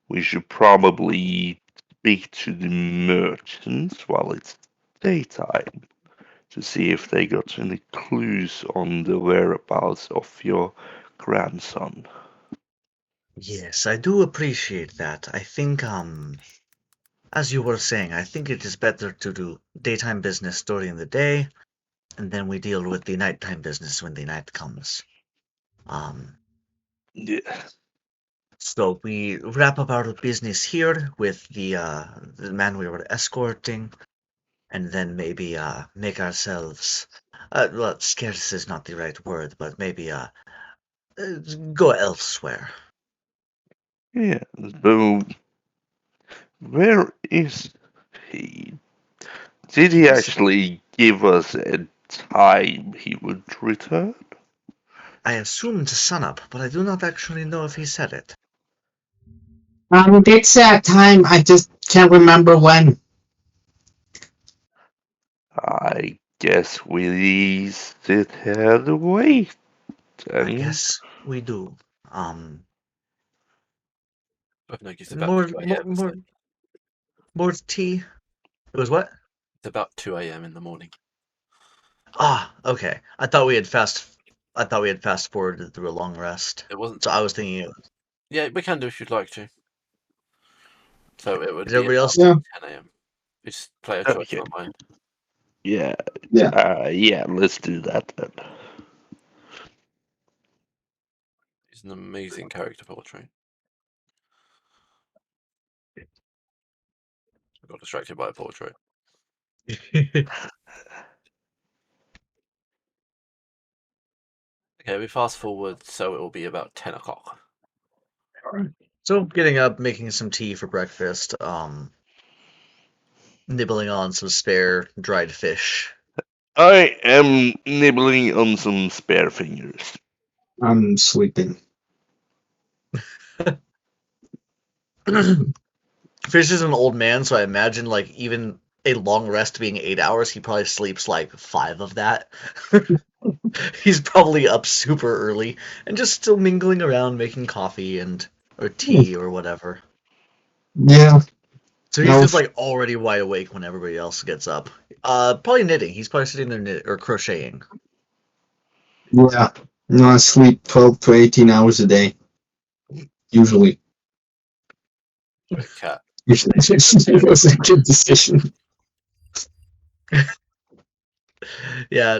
We should probably speak to the merchants while it's daytime to see if they got any clues on the whereabouts of your grandson. Yes, I do appreciate that. I think, as you were saying, I think it is better to do daytime business during the day, and then we deal with the nighttime business when the night comes. Um, Yeah. so we wrap up our business here with the man we were escorting, and then maybe make ourselves well, scarce is not the right word, but maybe go elsewhere. Yeah. So where is he? Did he He's, actually give us a time he would return? I assumed sunup, but I do not actually know if he said it. It's that time. I just can't remember when. I guess we sit here to wait. I And guess we do. Um, I think it's about more, 2 more, a.m. more, more tea. It was what? It's about 2 a.m. in the morning. Ah, okay. I thought we had fast forwarded through a long rest. It wasn't. So I was thinking, Yeah, we can do if you'd like to. So it would is be everybody about else? Yeah. 10 a.m. It's player choice, okay. not mine. Yeah. Yeah. Yeah, let's do that then. He's an amazing character portrait. I got distracted by a portrait. Okay, we fast forward, so it will be about 10 o'clock. So getting up, making some tea for breakfast, nibbling on some spare dried fish. I am nibbling on some spare fingers. I'm sleeping. Fish is an old man, so I imagine like even a long rest being 8 hours, he probably sleeps like 5 of that. He's probably up super early and just still mingling around, making coffee and or tea or whatever. Yeah. So he's No. just like already wide awake when everybody else gets up. Probably knitting. He's probably sitting there or crocheting. Yeah. No, I sleep 12 to 18 hours a day. Usually. A cat. It was a good decision. Yeah,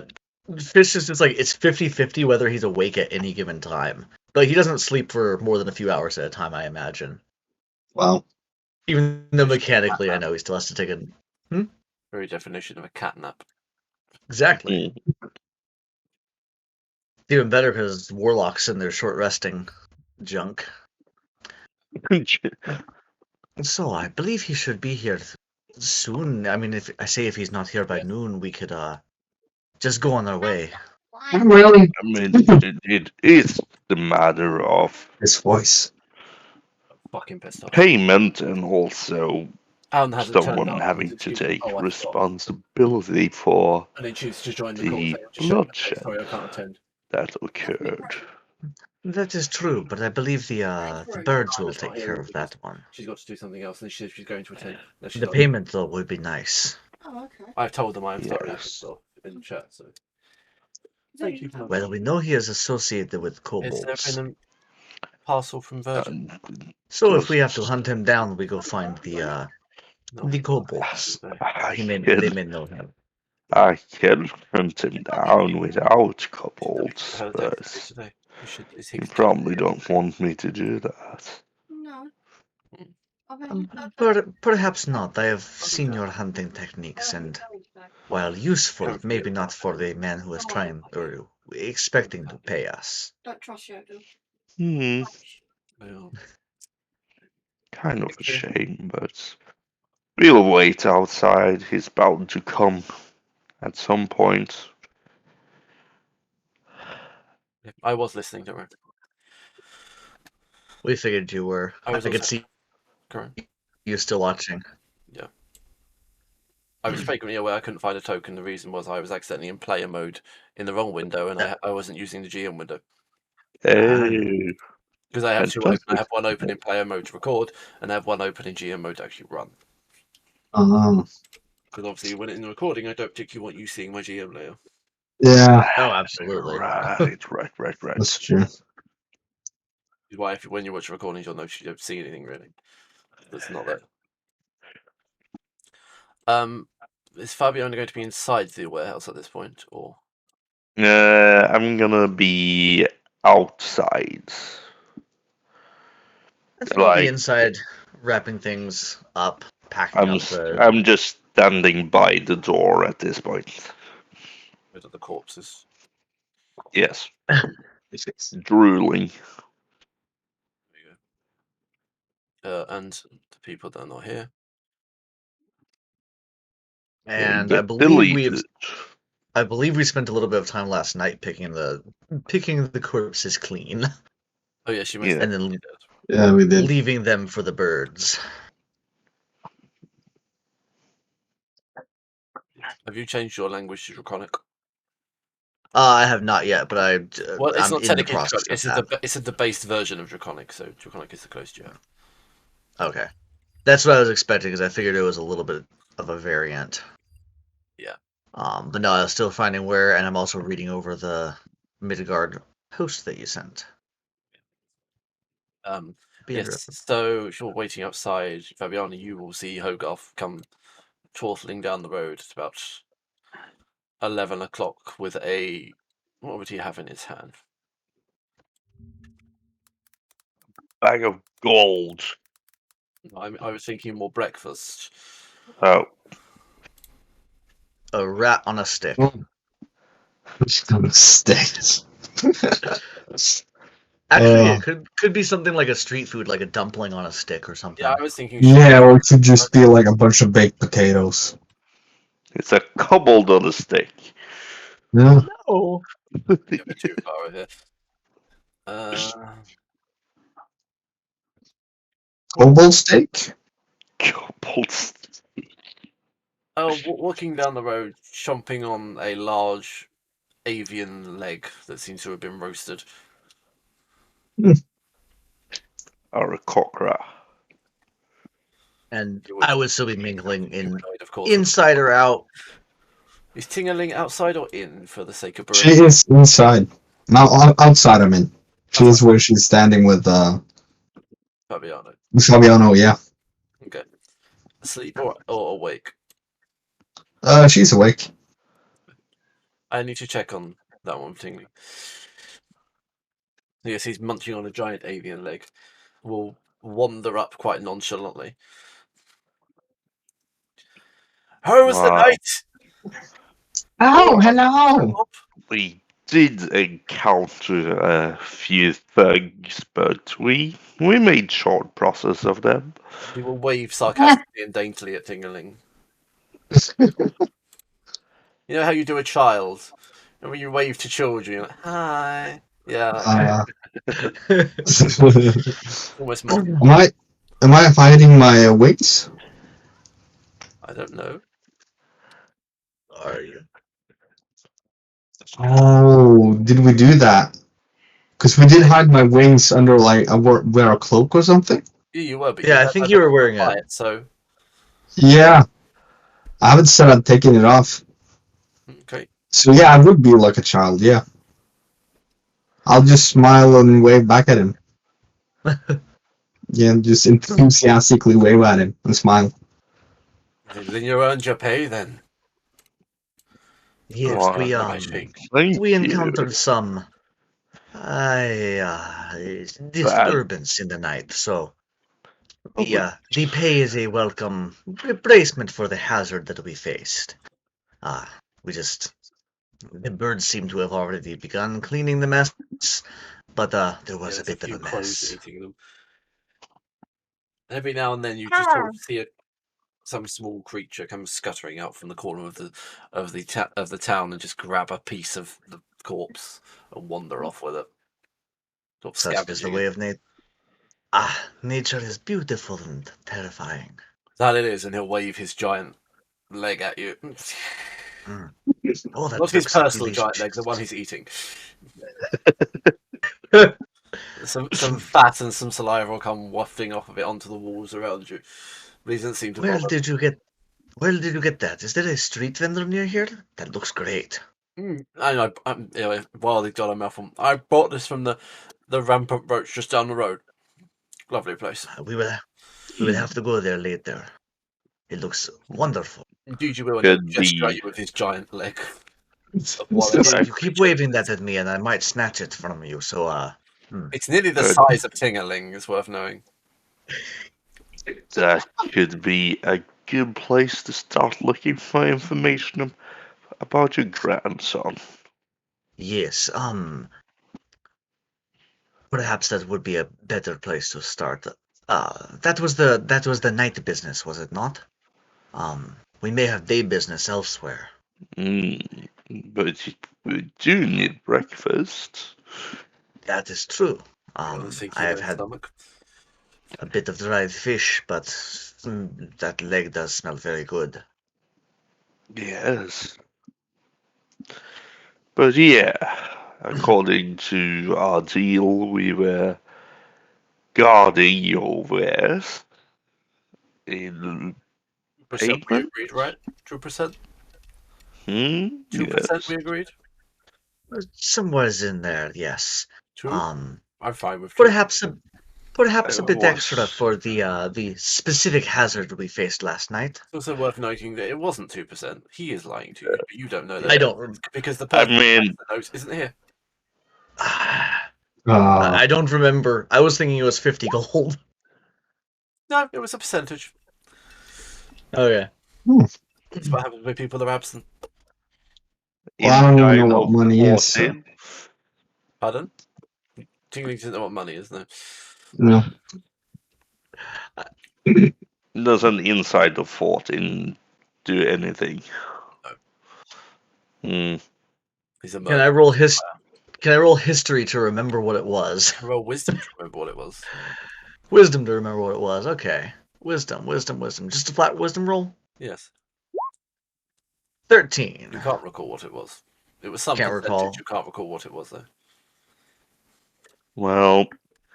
Fish is just like it's 50-50 whether he's awake at any given time. But he doesn't sleep for more than a few hours at a time, I imagine. Wow. Even though mechanically, I know he still has to take a. Very definition of a cat nap. Exactly. Even better because warlocks in their short resting junk. So I believe he should be here soon. I mean, if he's not here by noon, we could just go on our way. I'm really. I mean, it is the matter of His voice. Fucking pissed off. payment and also Alan hasn't turned someone up. having His to excuse is, take "Oh, I forgot." responsibility for And then chooses to join the call. the Saying, "Just shut up, bloodshed sorry, I can't attend." that occurred. That is true, but I believe the birds will Anna's not take here care of because that one. she's got to do something else, and she said she's going to attend. No, she's The not. payment though would be nice. I've told them I'm starting Yes. so in the chat. So thank you. Well, we know he is associated with Has there kobolds. been a parcel from Virgil? So if we have to hunt him down, we go find No. the kobolds. I They can, may know him. I can hunt him down without kobolds, How did but everything today? Is you Higgs probably don't want me to do that. Perhaps not. I have seen your hunting techniques, and while useful, maybe not for the man who is trying or expecting to pay us. Hmm, Well, kind of a shame, but we'll wait outside. He's bound to come at some point. I was listening to her. We figured you were. I I was could also see correct. you still watching. Yeah. I was frequently aware I couldn't find a token. The reason was I was accidentally in player mode in the wrong window, and I wasn't using the GM window. Oh, Because I have two open. I Fantastic. have one open in player mode to record, and I have one open in GM mode to actually run. Because obviously, when in the recording, I don't particularly want you seeing my GM layer. Yeah, Oh, absolutely. Right. that's true. Which is why, when you watch recordings, you'll notice you don't see anything really. That's not there. Is Fabiano going to be inside the warehouse at this point, or? I'm gonna be outside. I think I'll be Like inside, wrapping things up, packing up the. I'm just standing by the door at this point. Rid of the corpses. Yes. Drooling. There you go. And the people that are not here. And Get deleted. I believe we spent a little bit of time last night picking the corpses clean. Oh yes, you Yeah. mentioned. And then Yeah, we did. leaving them for the birds. Have you changed your language to Draconic? I have not yet, but Well, it's I'm not in the technically process Draconic. of It's a debased version of Draconic, so Draconic is the closest you have. Okay. That's what I was expecting, because I figured it was a little bit of a variant. Yeah. But no, I was still finding where, and I'm also reading over the Midgard post that you sent. Yes, so if you're waiting outside, Fabiana, you will see Hogarth come chortling down the road at about 11 o'clock with a... What would he have in his hand? Bag of gold. I was thinking more breakfast. Oh. A rat on a stick. Just on the sticks. Actually, it could be something like a street food, like a dumpling on a stick or something. Yeah, I was thinking... Yeah, or it could just be like a bunch of baked potatoes. It's a cobbled on a stick. Yeah. No. Can't be too far over here. Cobble steak? Cobbled stick. Walking down the road, chomping on a large avian leg that seems to have been roasted. Or a cockra. And I would still be mingling Of course. inside or out. Is Tingerling outside or in for the sake of She brewing? is inside. Now outside, I mean. She is where she's standing with Fabiano. Fabiano, yeah. Okay. Asleep or awake? She's awake. I need to check on that one, Tingling. Yes, he's munching on a giant avian leg. Will wander up quite nonchalantly. How was the night? Oh, hello! We did encounter a few thugs, but we made short process of them. He will wave sarcastically and daintily at Tingerling. You know how you do a child? And when you wave to children, you're like, hi. Yeah. Almost mocking. Am I hiding my wings? I don't know. Are you? Oh, did we do that? Because we did hide my wings under like wear a cloak or something. Yeah, you were, but Yeah, I think you were wearing it. So yeah, I haven't said I'm taking it off. Okay. So yeah, I would be like a child. Yeah, I'll just smile and wave back at him. Yeah, just enthusiastically wave at him and smile. Then you earned your pay then. Yes, we encountered some disturbance in the night, so the pay is a welcome replacement for the hazard that we faced. The birds seem to have already begun cleaning the mess, but there was a bit of a mess. Eating them. Every now and then you just sort of see some small creature come scuttering out from the corner of the town and just grab a piece of the corpse and wander off with it. Sort of Such is the way of nature. Nature is beautiful and terrifying. That it is, and he'll wave his giant leg at you. Oh, that Not his personal giant leg, the one he's eating. Some fat and some saliva will come wafting off of it onto the walls around you. But he doesn't seem to Where bother. did you get that? Is there a street vendor near here? That looks great. I know. Yeah, while he got a mouthful, I bought this from the rampant roach just down the road. Lovely place. We will have to go there later. It looks wonderful. Indeed, you will. And he'll Could gesture at be. you with his giant leg. You keep waving that at me, and I might snatch it from you. So, It's nearly the Good. size of Tingerling. It's worth knowing. That could be a good place to start looking for information about your grandson. yes. Perhaps that would be a better place to start. That was the night business, was it not? We may have day business elsewhere. But we do need breakfast. That is true. I think I you have know had stomach. a bit of dried fish, but that leg does smell very good. Yes. But yeah, according to our deal, we were guarding your wares in 2% we payment. agreed, right? 2%. 2% Yes. we agreed. Somewhere's in there, yes. 2. Um, I'm fine with 2. perhaps a bit extra Was for the specific hazard we faced last night. It's also worth noting that it wasn't 2%. He is lying to you, but you don't know that I don't. because the I person who mean, has the note isn't here. I don't remember. I was thinking it was 50 gold. No, it was a percentage. Okay. That's what happens when people are absent. in Well, I don't line know of what money is. So, 14. Pardon? Tingling doesn't know what money is, no. no. Doesn't inside of 14 do anything? No. Hmm. He's a Can murderer. I roll Can I roll history to remember what it was? Roll wisdom to remember what it was. Wisdom to remember what it was. Okay. Wisdom. Just a flat wisdom roll. Yes. 13. You can't recall what it was. It was some Can't percentage. recall. You can't recall what it was, though. Well,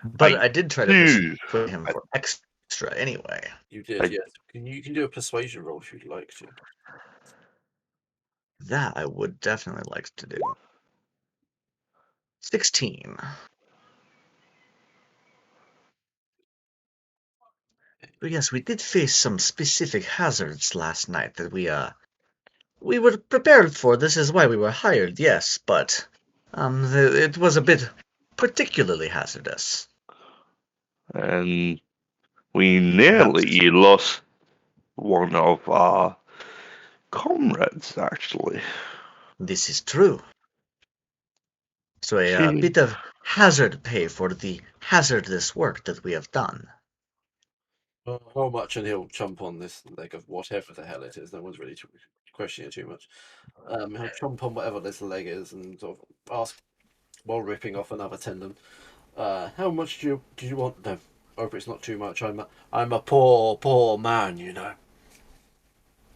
But I I did try to do. persuade him for extra anyway. You did, I- yes. You can do a persuasion roll if you'd like to. That I would definitely like to do. 16. But yes, we did face some specific hazards last night that we were prepared for. This is why we were hired, yes, but it was a bit particularly hazardous. And we nearly lost one of our comrades, actually. This is true. So a She, bit of hazard pay for the hazardous work that we have done. How much, and he'll jump on this leg of whatever the hell it is. No one's really questioning it too much. He'll jump on whatever this leg is and sort of ask while ripping off another tendon. How much do you want? No, hope it's not too much. I'm a poor man, you know.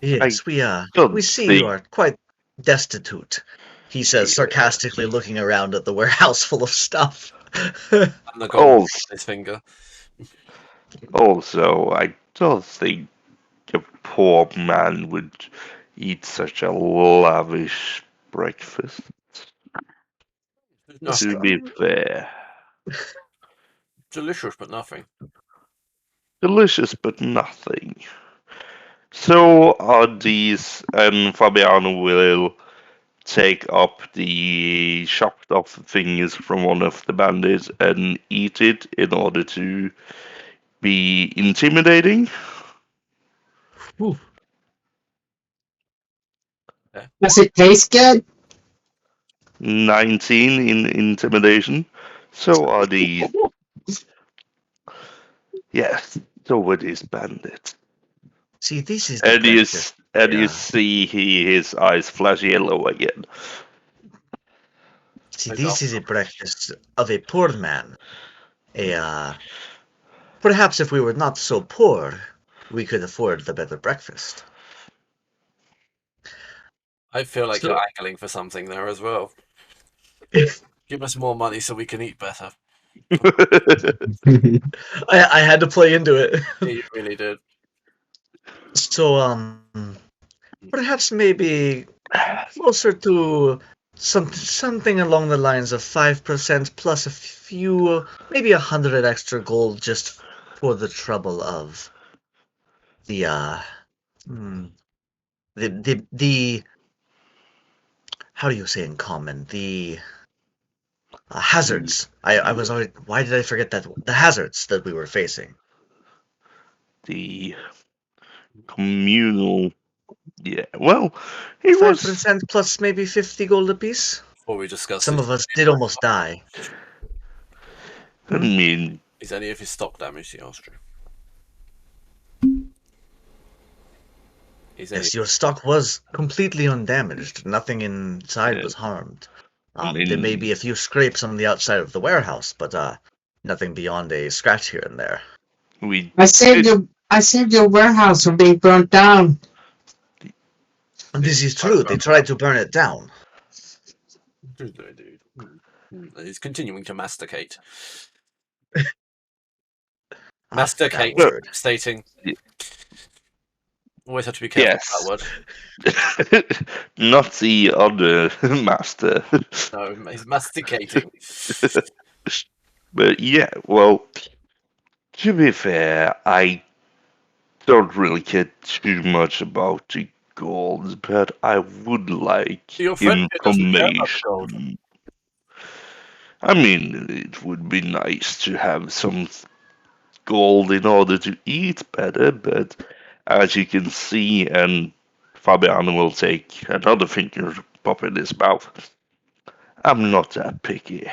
Yes, don't we see think you are quite destitute, he says, sarcastically looking around at the warehouse full of stuff. And the gold also, on his finger. also, I don't think a poor man would eat such a lavish breakfast. There's To nothing. be fair, Delicious, but nothing. delicious but nothing. So are these, and Fabiano will take up the chopped off fingers from one of the bandits and eat it in order to be intimidating. Ooh, Does it taste good? 19 in intimidation. So are these. Yes, so are these bandits. see, this is the breakfast. And you Yeah. see his eyes flash yellow again. See, Like this is a breakfast of a poor man. Perhaps if we were not so poor, we could afford the better breakfast. I feel like So, you're angling for something there as well. Give us more money so we can eat better. I had to play into it. Yeah, you really did. So, perhaps maybe closer to something along the lines of 5% plus a few, maybe 100 extra gold just for the trouble of the hmm, the how do you say in common, the hazards. I was already, why did I forget that, the hazards that we were facing. The communal. Yeah, well, it was. 5% plus maybe 50 gold apiece. Before we discuss Some this, of us did almost die. I mean, is any of his stock damaged, he asked you? Is any Yes, your stock was completely undamaged. Nothing inside yeah, was harmed. I There may mean, be a few scrapes on the outside of the warehouse, but nothing beyond a scratch here and there. we I saved your warehouse from being burnt down. And this is true. They tried to burn it down. dude. He's continuing to masticate. That Masticate, word. stating. Yeah. Always have to be careful with Yes. that word. Not the other master. No, he's masticating. But yeah, well, to be fair, I don't really care too much about the gold, but I would like Your friend here doesn't care about the gold. information. I mean, it would be nice to have some gold in order to eat better, but as you can see, and Fabiano will take another finger to pop in his mouth, I'm not that picky.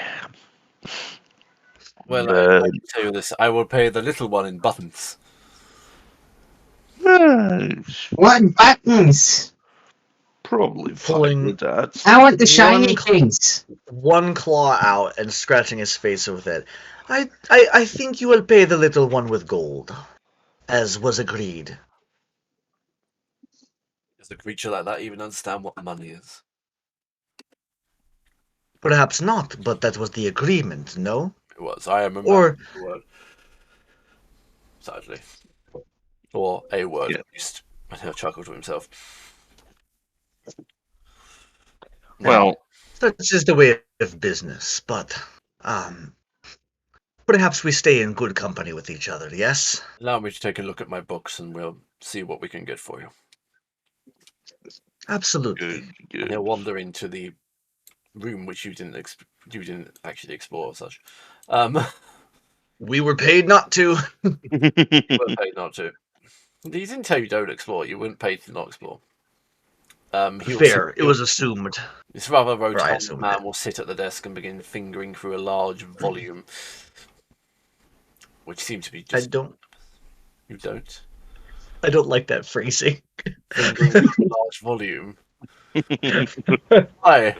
Well, I But can tell you this: I will pay the little one in buttons. uh, What buttons? probably fine Pulling with that. I want the shiny One things. one claw out and scratching his face with it. I think you will pay the little one with gold, as was agreed. Does a creature like that even understand what money is? Perhaps not, but that was the agreement, no? It was. I am a man Or of the word. Sadly. Or a word, Yeah. at least. And he'll chuckle to himself. now, Well, such is the way of business, but perhaps we stay in good company with each other, yes? Allow me to take a look at my books and we'll see what we can get for you. Absolutely. good, And he'll good. wander into the room which you didn't actually explore as such. You We were paid not to. were paid not to. He didn't tell you don't explore. You weren't paid to not explore. Fair. It was assumed. This rather Or I rotund assumed man it. will sit at the desk and begin fingering through a large volume, which seems to be I just. don't You don't? I don't like that phrasing. Fingering through a large volume. Why?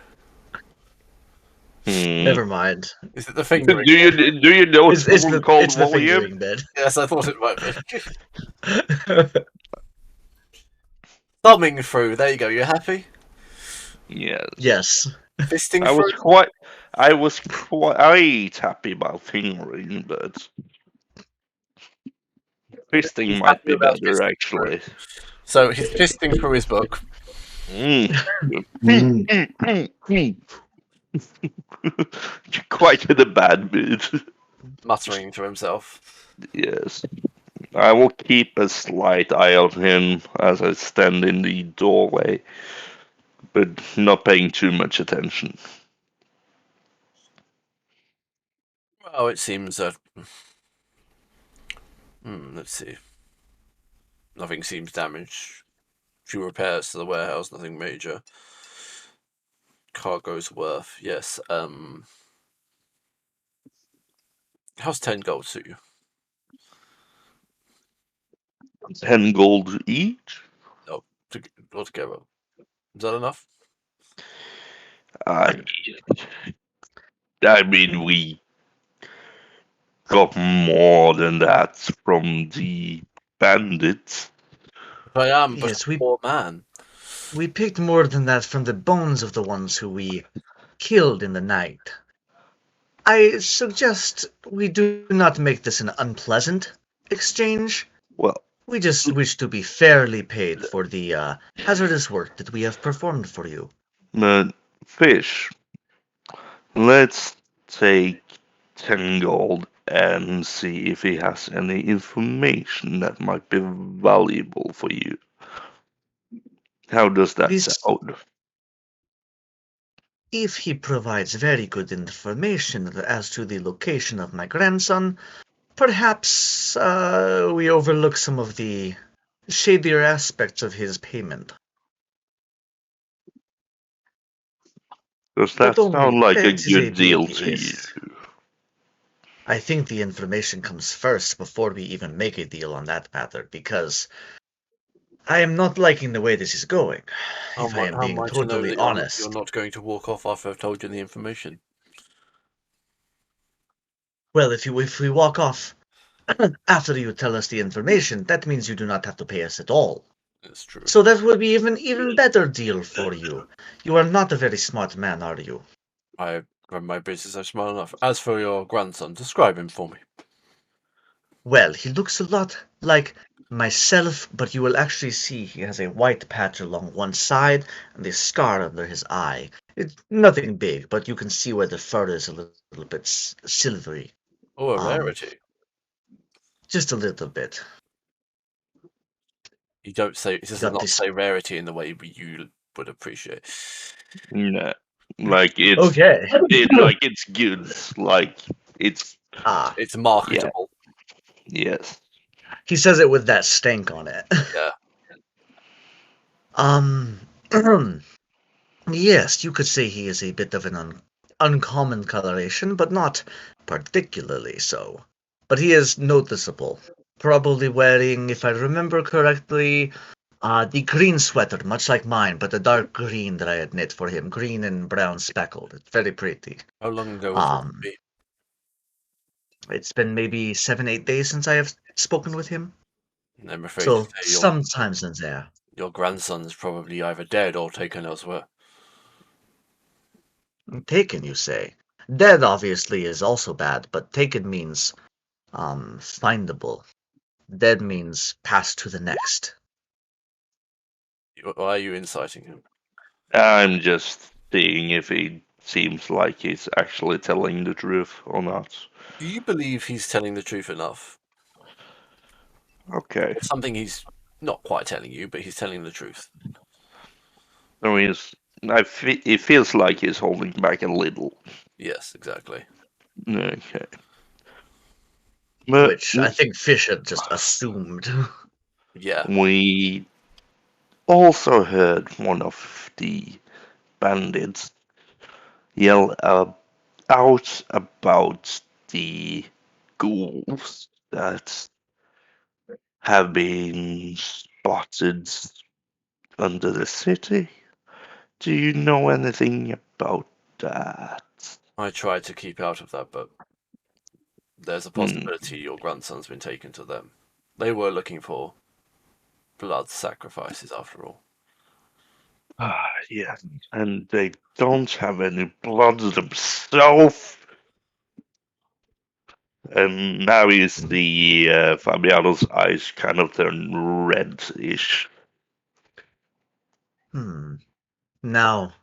Never mind. Is it the fingering? Do you know it's It's called the volume? fingering bed. Yes, I thought it might be. Thumbing through. There you go. You happy? Yes. Yes. Fisting I was through. quite happy about fingering, but fisting He's might happy be about better fisting actually. So he's fisting through his book. Mm. Mm. Quite in a bad mood. Muttering to himself. Yes. I will keep a slight eye on him as I stand in the doorway, but not paying too much attention. Well, it seems that. Let's see. Nothing seems damaged. Few repairs to the warehouse, nothing major. Cargo's worth, yes. How's 10 gold suit you? 10 gold each? Oh, altogether. Is that enough? I, I mean, we got more than that from the bandits. I am but Yes, a poor man. we picked more than that from the bones of the ones who we killed in the night. I suggest we do not make this an unpleasant exchange. Well, We just wish to be fairly paid for the hazardous work that we have performed for you. but Fish, let's take 10 gold and see if he has any information that might be valuable for you. How does that This, sound? if he provides very good information as to the location of my grandson, perhaps we overlook some of the shadier aspects of his payment. Does But that only sound like a it is a good deal big to you? if. I think the information comes first before we even make a deal on that matter, because I am not liking the way this is going, if I am How am being I to know totally that you're honest. not going to walk off after I've told you the information? Well, if we walk off after you tell us the information, that means you do not have to pay us at all. It's true. So that would be even better deal for you. You are not a very smart man, are you? I run my business. I'm smart enough. As for your grandson, describe him for me. Well, he looks a lot like myself, but you will actually see he has a white patch along one side and a scar under his eye. It's nothing big, but you can see where the fur is a little bit silvery. Oh, a Um, rarity. just a little bit. You don't say. It He does got not this. say rarity in the way you would appreciate. No. Like it's Okay. like it's goods. Like it's Ah, It's yeah, marketable. yes. he says it with that stank on it. Yeah. Um, yes, you could say he is a bit of an uncommon coloration, but not particularly so. But he is noticeable. Probably wearing, if I remember correctly, the green sweater, much like mine, but the dark green that I had knit for him, green and brown speckled. It's very pretty. How long ago would this Um, be? it's been maybe 7, 8 days since I have spoken with him, I'm afraid to so say sometimes in there. your grandson's probably either dead or taken elsewhere. Taken, you say? Dead obviously is also bad, but taken means findable. Dead means pass to the next. Why are you inciting him? I'm just seeing if he seems like he's actually telling the truth or not. Do you believe he's telling the truth enough? Okay. Or something he's not quite telling you, but he's telling the truth. I mean, it feels like he's holding back a little. Yes, exactly. Okay. But Which I think Fish had just assumed. Yeah. we also heard one of the bandits yell out about the ghouls that have been spotted under the city. Do you know anything about that? I tried to keep out of that, but there's a Hmm. possibility your grandson's been taken to them. They were looking for blood sacrifices, after all. Ah, yeah, and they don't have any blood themselves. And now you see Fabiano's eyes kind of turn reddish. Now,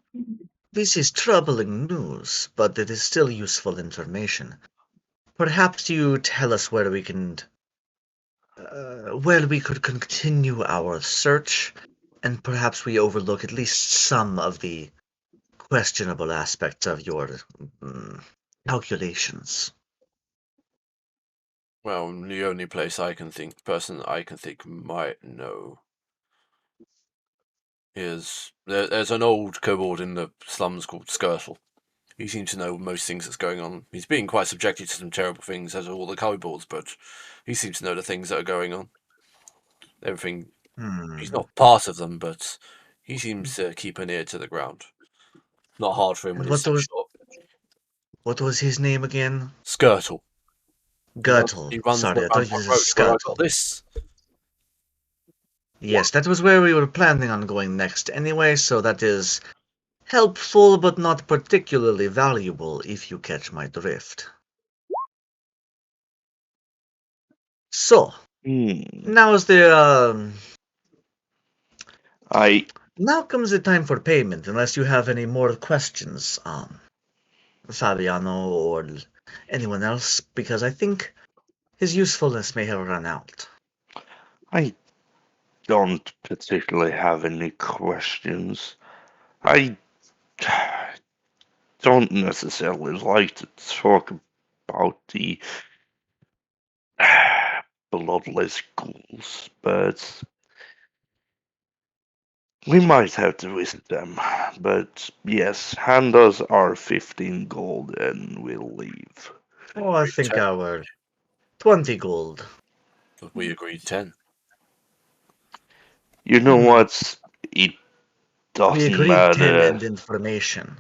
this is troubling news, but it is still useful information. Perhaps you tell us where we could continue our search, and perhaps we overlook at least some of the questionable aspects of your calculations. Well, the only place person I can think might know is there's an old kobold in the slums called Skirtle. He seems to know most things that's going on. He's being quite subjected to some terrible things, as are all the kobolds, but he seems to know the things that are going on. Everything. He's Hmm. not part of them, but he seems to keep an ear to the ground. Not hard for him when And he's so short. what was his name again? Skirtle. Gürtel. He runs Sorry, I around thought you what said road where I got Skirtle. this. Yes, that was where we were planning on going next anyway, so that is helpful but not particularly valuable, if you catch my drift. So, now's the I now comes the time for payment, unless you have any more questions, Fabiano or anyone else, because I think his usefulness may have run out. I don't particularly have any questions. I don't necessarily like to talk about the bloodless ghouls, but we might have to visit them. But yes, hand us our 15 gold and we'll leave. Oh, I think our 20 gold. We agreed 10. You know what? It We doesn't agreed 10 matter. and information.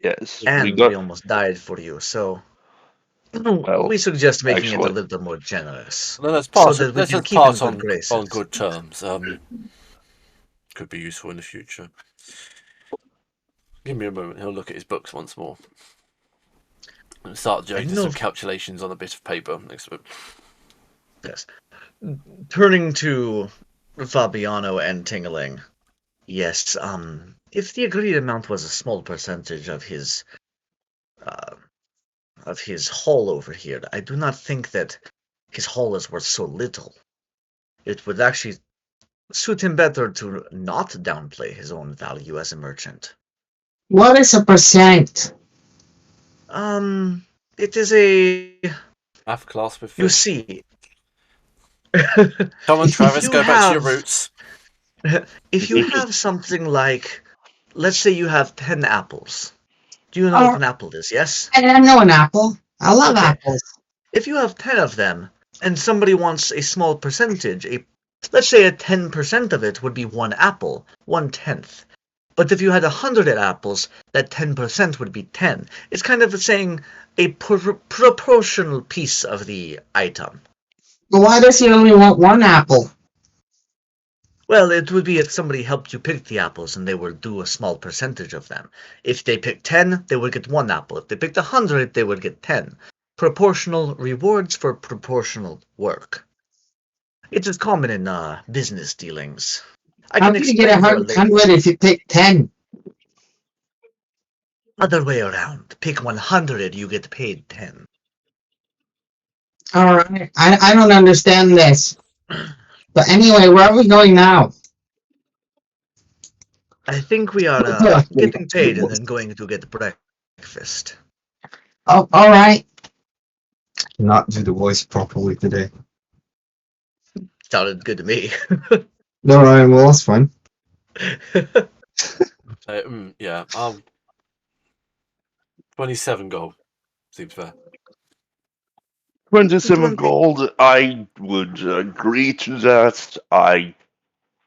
Yes, we And got. we almost died for you, so Well, we suggest making it a actually, little more generous, No, let's so part. that we Let's can just keep in part good on graces. good terms. Could be useful in the future. Give me a moment. He'll look at his books once more and start doing some calculations on a bit of paper next to it. Yes. Turning to Fabiano and Tingling. Yes, if the agreed amount was a small percentage of his haul over here, I do not think that his haul is worth so little. It would actually suit him better to not downplay his own value as a merchant. What is a percent? It is a... Math class with You fish. see... Come on, Travis, you go back to your have- roots. If you have something like... Let's say you have 10 apples. Do you know what an apple is, yes? I know an apple. I love Okay. apples. If you have 10 of them, and somebody wants a small percentage, let's say a 10% of it would be one apple, 1/10. But if you had 100 apples, that 10% would be 10. It's kind of saying a proportional piece of the item. But why does he only want one apple? Well, it would be if somebody helped you pick the apples and they would do a small percentage of them. If they picked 10, they would get one apple. If they picked 100, they would get 10. Proportional rewards for proportional work. It is common in business dealings. How can you get 100 if you pick 10? Other way around. Pick 100, you get paid 10. All right. I don't understand this. But anyway, where are we going now? I think we are getting paid and then going to get breakfast. Oh, all right. Not do the voice properly today. Sounded good to me. All right, well, that's fine. Yeah, 27 gold seems fair. 27 gold, I would agree to that. I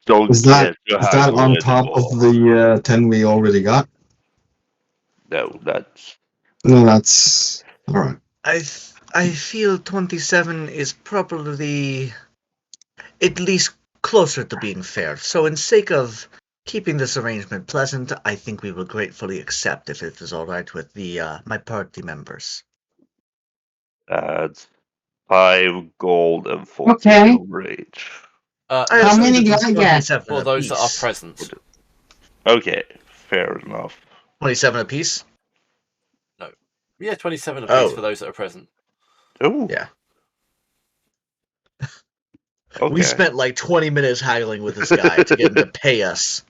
don't Is care that to have on any top more. of the 10 we already got? No, that's... No, that's... All right. I feel 27 is probably at least closer to being fair. So in sake of keeping this arrangement pleasant, I think we will gratefully accept if it is all right with my party members. That's 5 gold and 40 Okay. silver each. How many do I get? For those that are present. Okay, fair enough. 27 apiece? No. Yeah, 27 apiece for those that are present. Oh. Yeah. Okay. We spent like 20 minutes haggling with this guy to get him to pay us.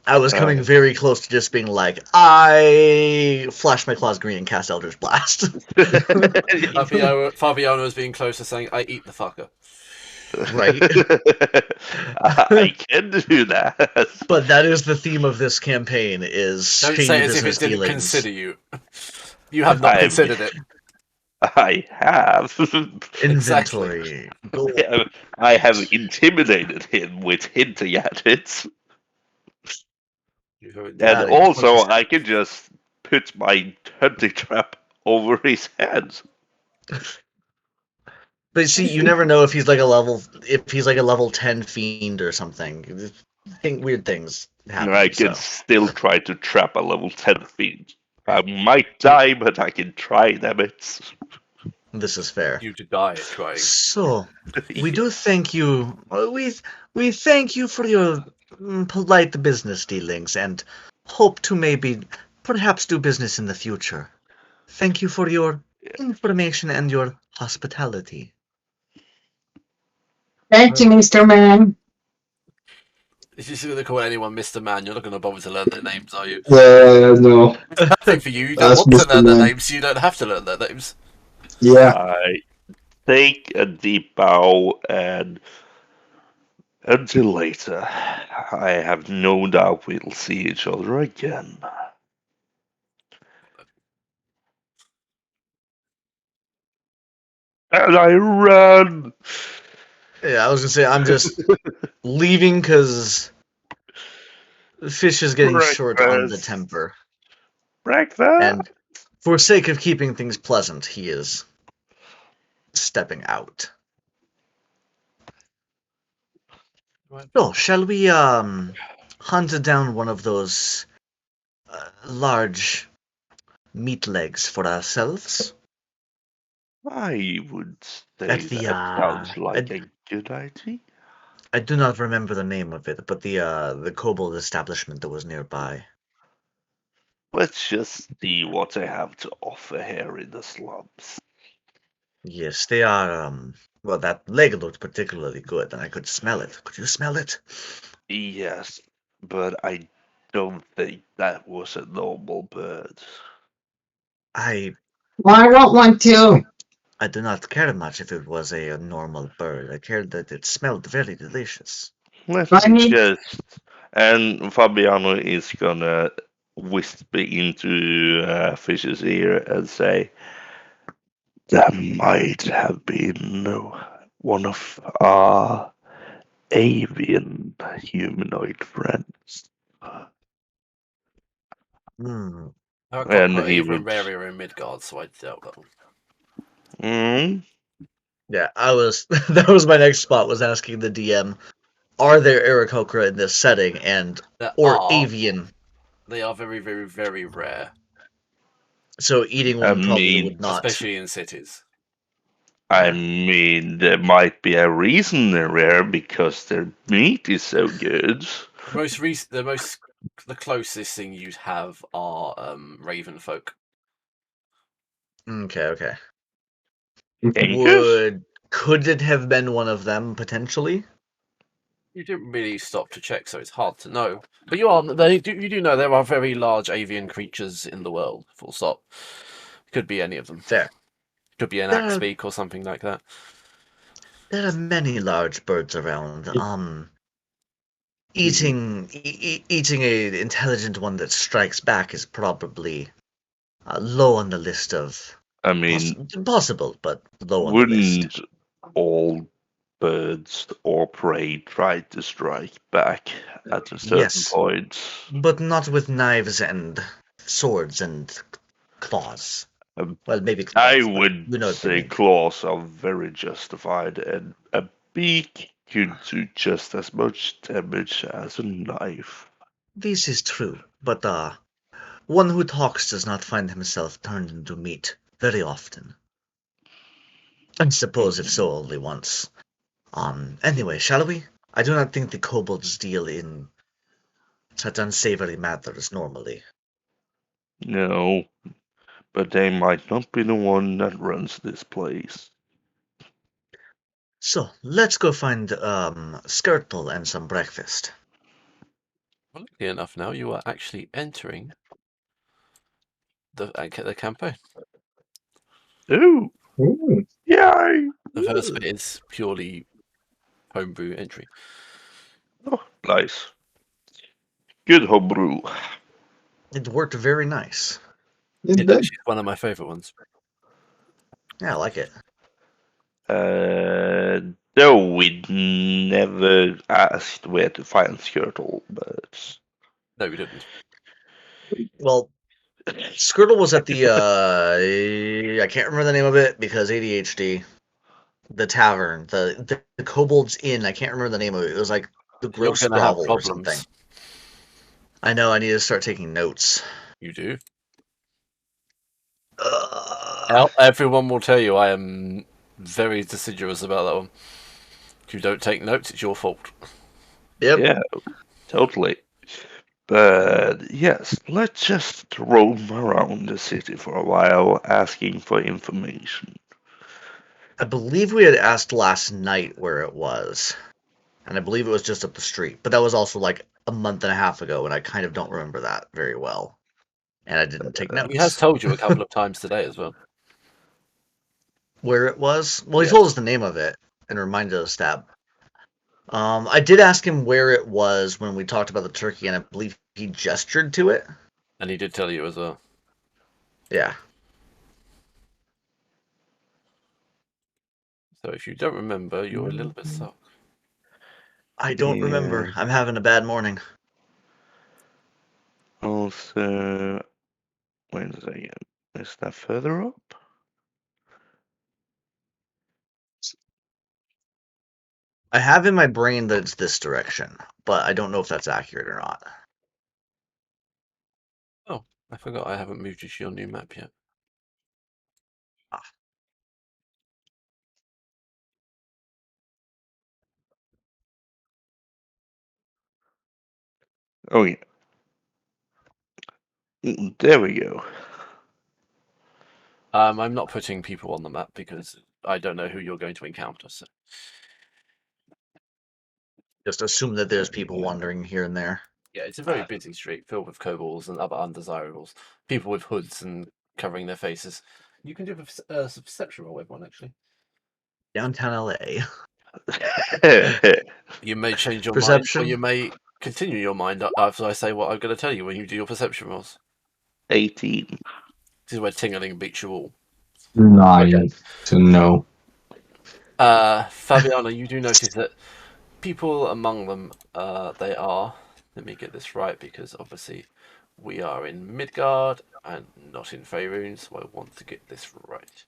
I was coming very close to just being like, I flash my claws green and cast Eldritch Blast. Fabiano was being close to saying, I eat the fucker. Right. I can do that. But that is the theme of this campaign, is Don't shady say it as if business it didn't dealings. consider you. You have not considered it. I have. Inventory. Exactly. I have intimidated him with hinting at it. And also, I can just put my hunting trap over his head. But see, you never know if he's like a level 10 fiend or something. weird things And I happen. can So still try to trap a level 10 fiend. I might die, but I can try, damn it. this is fair. You to die trying. So we Yeah. do thank you. We thank you for your polite business dealings and hope to maybe perhaps do business in the future. Thank you for your information and your hospitality. Thank you, Mr. Man. If you're just going to call anyone Mr. Man, you're not going to bother to learn their names, are you? No, It's perfect for you. You don't that's want to Mr. learn their Man. names, so you don't have to learn their names. Yeah. I take a deep bow and until later, I have no doubt we'll see each other again. And I run! Yeah, I was gonna say I'm just leaving because Fish is getting short on the Breakfast! temper, Breakfast! and for sake of keeping things pleasant, he is stepping out. Right. So, shall we hunt down one of those large meat legs for ourselves? I would At say the that sounds like a good idea. I do not remember the name of it, but the kobold establishment that was nearby. Let's just see what they have to offer here in the slums. Yes, they are. Well, that leg looked particularly good, and I could smell it. Could you smell it? Yes, but I don't think that was a normal bird. I I want one too. I do not care much if it was a normal bird. I cared that it smelled very delicious. Let's I need. just. And Fabiano is gonna whisper into Fish's ear and say, that might have been one of our avian humanoid friends. Hmm. I got And quite he even would. rarer in Midgard, so I doubt that one. Mm, Yeah, I was. That was my next spot. Was asking the DM, are there Aarakocra in this setting, and There or are. avian? They are very, very, very rare, So eating I one probably mean, would not. especially in cities. I Yeah. mean, there might be a reason they're rare because their meat is so good. The closest thing you'd have are raven folk. Okay. Okay. Angus? Could it have been one of them potentially? You didn't really stop to check, so it's hard to know. But you do know there are very large avian creatures in the world. Full stop. Could be any of them. Fair. Could be an There are axbeak or something like that. there are many large birds around. Mm, Eating a intelligent one that strikes back is probably low on the list of I mean, possible, but low on the list. wouldn't all birds or prey try to strike back at a certain Yes, point? but not with knives and swords and claws. Um, Well, maybe I claws, but would you know what I say mean. claws are very justified, and a beak could do just as much damage as a knife. This is true, but one who talks does not find himself turned into meat very often. I suppose if so only once. Anyway, shall we? I do not think the kobolds deal in such unsavory matters normally. No, but they might not be the one that runs this place. So, let's go find Skirtle and some breakfast. Well, luckily enough, now you are actually entering the campaign. Oh, Ooh. yay! The first bit is purely homebrew entry. Oh, nice. Good homebrew. It worked very nice. It It's did. actually one of my favourite ones. Yeah, I like it. Though we never asked where to find Skirtle, but No, we didn't. Well, Skirtle was at the I can't remember the name of it because ADHD. The tavern, the Kobold's Inn. I can't remember the name of it. It was like The You're gross going to have grovel or something. problems. I know. I need to start taking notes. You do. Ugh. Everyone will tell you I am very deciduous about that one. If you don't take notes, it's your fault. Yep. Yeah, totally. But yes, let's just roam around the city for a while asking for information. I believe we had asked last night where it was, and I believe it was just up the street. But that was also like a month and a half ago, and I kind of don't remember that very well. And I didn't take He has notes. told you a couple of times today as well. Where it was? Well, he Yes. told us the name of it and reminded us that. I did ask him where it was when we talked about the turkey, and I believe he gestured to it. And he did tell you as well. Yeah. So if you don't remember, you're a little bit stuck. I don't remember. I'm having a bad morning. Also, wait a second. Is that further up? I have in my brain that it's this direction, but I don't know if that's accurate or not. Oh, I forgot I haven't moved you to your new map yet. Ah. Oh yeah. There we go. I'm not putting people on the map because I don't know who you're going to encounter. So Just assume that there's people wandering here and there. yeah, it's a very busy street filled with kobolds and other undesirables. People with hoods and covering their faces. You can do a perception roll with one actually. Downtown LA. You may change your mind, or Perception? you may continue your mind after I say what I'm going to tell you when you do your perception rolls. 18. This is where Tingling beats you all. 9 to no. Fabiana, you do notice that people among them, they are. Let me get this right because obviously we are in Midgard and not in Faerun, so I want to get this right.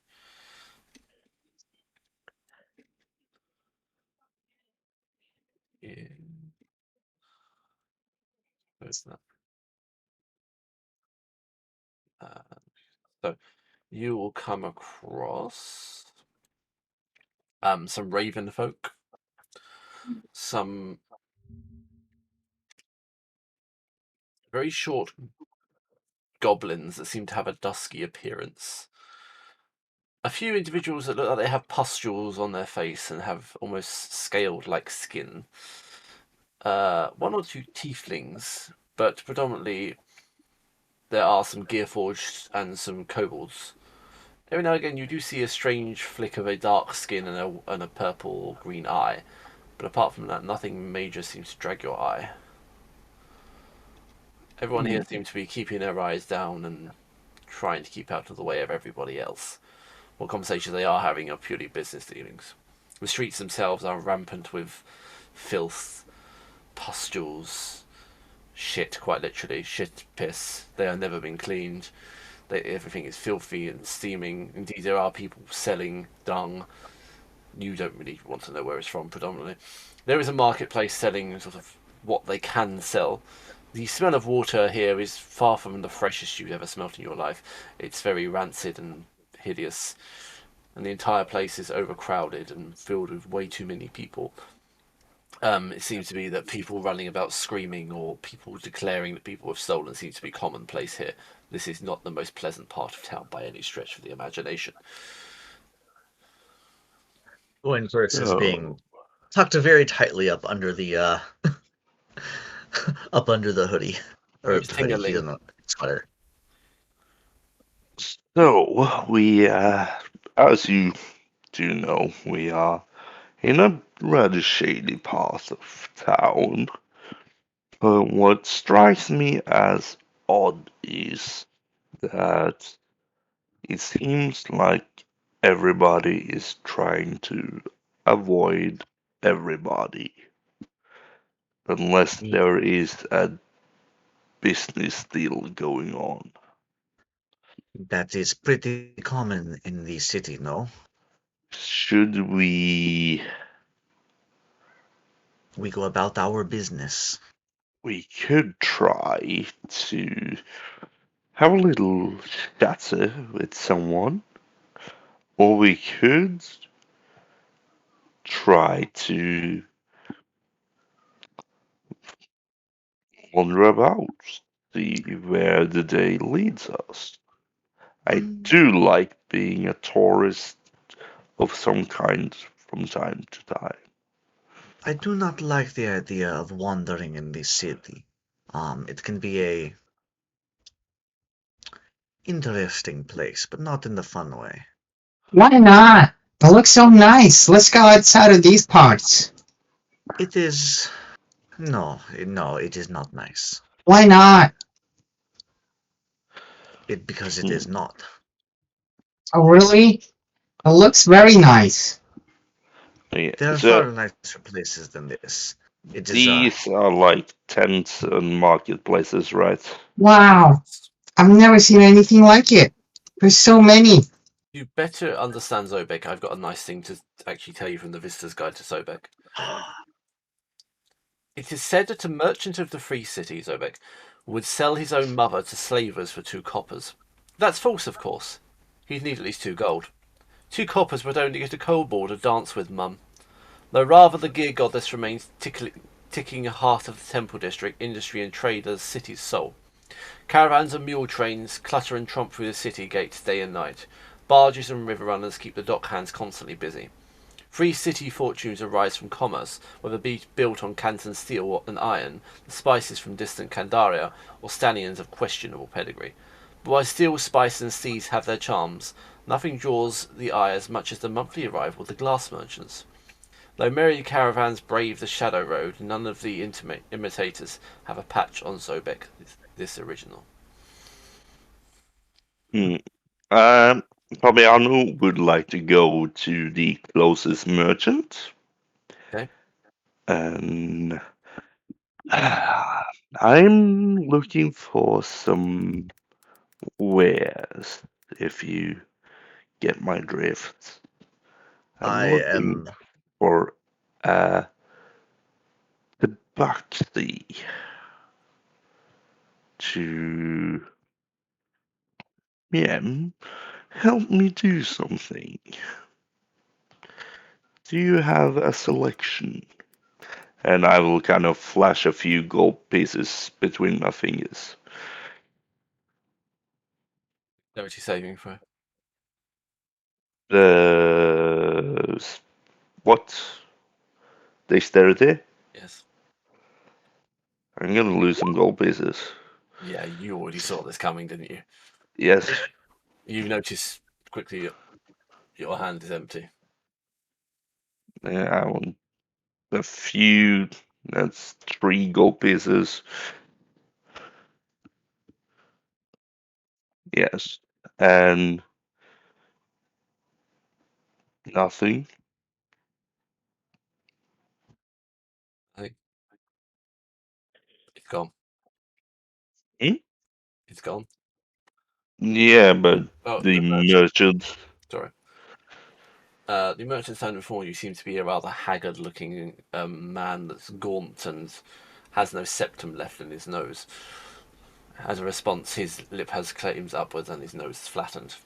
Where's that? So you will come across some raven folk, some very short goblins that seem to have a dusky appearance. A few individuals that look like they have pustules on their face and have almost scaled like skin. One or two tieflings, but predominantly there are some gearforged and some kobolds. Every now and again, you do see a strange flick of a dark skin and a purple or green eye, but apart from that, nothing major seems to drag your eye. Everyone here seems to be keeping their eyes down and trying to keep out of the way of everybody else. What conversations they are having are purely business dealings. The streets themselves are rampant with filth, pustules, shit, quite literally, shit, piss. They have never been cleaned. Everything is filthy and steaming. Indeed, there are people selling dung. You don't really want to know where it's from, predominantly. There is a marketplace selling sort of what they can sell. The smell of water here is far from the freshest you've ever smelt in your life. It's very rancid and hideous, and the entire place is overcrowded and filled with way too many people. It seems to be that people running about screaming or people declaring that people have stolen seems to be commonplace here. This is not the most pleasant part of town by any stretch of the imagination. Going versus being Oh, tucked very tightly up under the up under the hoodie. Or Where's hoodie, he Tingerling? doesn't sweater. so we, as you do know, we are in a rather shady part of town. What strikes me as odd is that it seems like everybody is trying to avoid everybody, unless there is a business deal going on. That is pretty common in the city, no? Should we we go about our business. We could try to have a little chatter with someone, or we could try to wander about, see where the day leads us. I do like being a tourist of some kind from time to time. I do not like the idea of wandering in the city. It can be a interesting place, but not in the fun way. Why not? It looks so nice. Let's go outside of these parts. It is no, it is not nice. Why not? Because it Hmm. is not. Oh, really? It looks very nice. Yeah, There are so far nicer places than this. It is these are like tents and marketplaces, right? Wow. I've never seen anything like it. There's so many. You better understand Zobek. I've got a nice thing to actually tell you from the Visitor's Guide to Zobek. It is said that a merchant of the Free City, Zobek, would sell his own mother to slavers for 2 coppers. That's false, of course. He'd need at least 2 gold. 2 coppers would only get a kobold to dance with, Mum. Though rather the gear goddess remains ticking a heart of the temple district, industry and trade as the city's soul. Caravans and mule trains clutter and tromp through the city gates day and night. Barges and river runners keep the dock hands constantly busy. Free city fortunes arise from commerce, whether built on Canton steel and iron, the spices from distant Candaria, or stallions of questionable pedigree. But while steel, spice, and steeds have their charms, nothing draws the eye as much as the monthly arrival of the glass merchants. Though merry caravans brave the shadow road, none of the imitators have a patch on Zobek, this original. Hmm. Um, Fabiano would like to go to the closest merchant, Okay. and I'm looking for some wares, if you get my drift. I'm I looking am for uh, the Bakti to, yeah, help me do something. Do you have a selection? And I will kind of flash a few gold pieces between my fingers. Dexterity saving throw. The what? Dexterity? Yes. I'm gonna lose some gold pieces. Yeah, you already saw this coming, didn't you? Yes. You notice quickly your hand is empty. Yeah, I want a few. That's 3 gold pieces. Yes. And nothing. I think it's gone. Hmm? It's gone. Yeah, but Oh, the the merchant. merchant. Sorry. The merchant standing before you seems to be a rather haggard-looking man that's gaunt and has no septum left in his nose. As a response, his lip has claims upwards and his nose is flattened.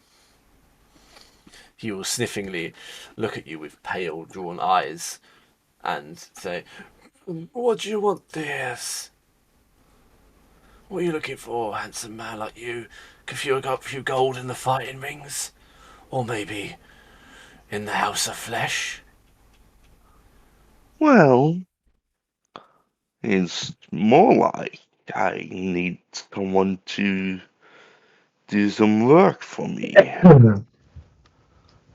He will sniffingly look at you with pale, drawn eyes and say, "What do you want, dears? What are you looking for, handsome man like you? Could you got a few gold in the fighting rings? Or maybe in the house of flesh?" Well, it's more like I need someone to do some work for me.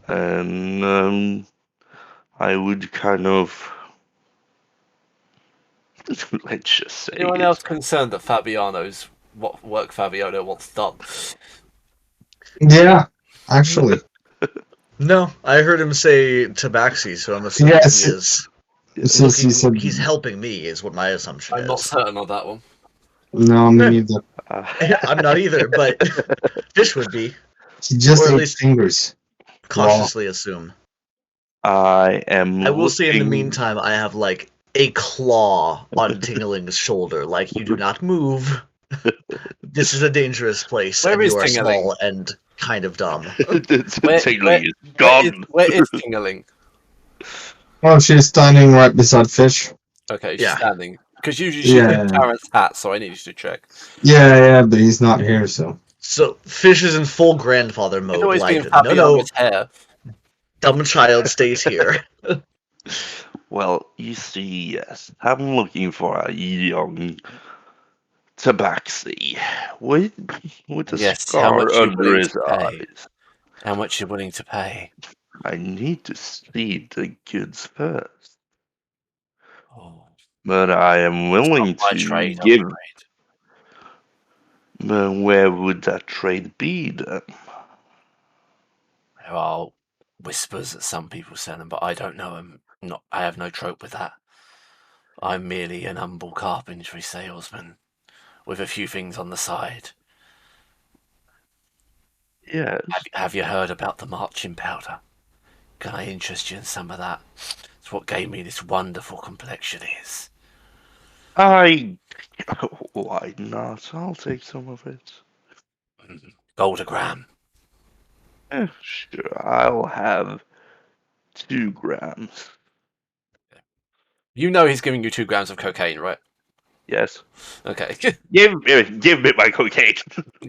And I would kind of, let's just say Anyone it. else concerned that Fabiano's what work Fabiano wants done? Yeah, actually. no. I heard him say Tabaxi, so I'm assuming Yes. he is Since you looking. said He's helping me, is what my assumption I'm not is. certain on that one. no, me neither. I'm not either, but Fish would be, He just or at ate least fingers. Raw. cautiously assume. I am I will say in the looking. meantime, I have like a claw on Tingling's shoulder, like you do not move. This is a dangerous place, Where and is you are Tingling? small and kind of dumb. The tingling is gone. Where is Tingling? Oh, she's standing right beside Fish. Okay, she's Yeah. standing. Because usually she's in Yeah. Tara's hat, so I need you to check. Yeah, but he's not here, so. So Fish is in full grandfather It's mode, always been like, no, Fabiano's hair. dumb child stays here. Well, you see, yes, I'm looking for a young tabaxi with a Yes, how scar much are you under willing his to pay? eyes. How much are you willing to pay? I need to see the goods first, Oh, but I am it's not willing my to trade, I'm give. afraid. But where would that trade be then? There are whispers that some people sell them, but I don't know them. I have no trope with that. I'm merely an humble carpentry salesman with a few things on the side. Yes, Have you heard about the marching powder? Can I interest you in some of that? It's what gave me this wonderful complexion is. why not? I'll take some of it. Gold a gram. Sure, I'll have 2 grams. You know he's giving you 2 grams of cocaine, right? Yes. Okay. Give me my cocaine.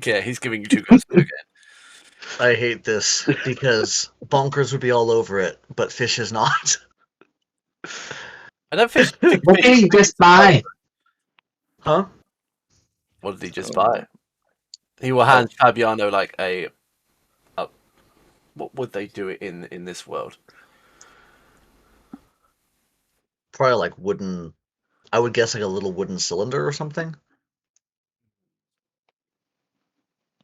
Yeah, he's giving you 2 grams of cocaine. I hate this, because Bonkers would be all over it, but Fish is not. I don't think What did he just buy? Huh? What did he just buy? He will hand Fabiano like a. What would they do it in this world? Probably like wooden. I would guess like a little wooden cylinder or something.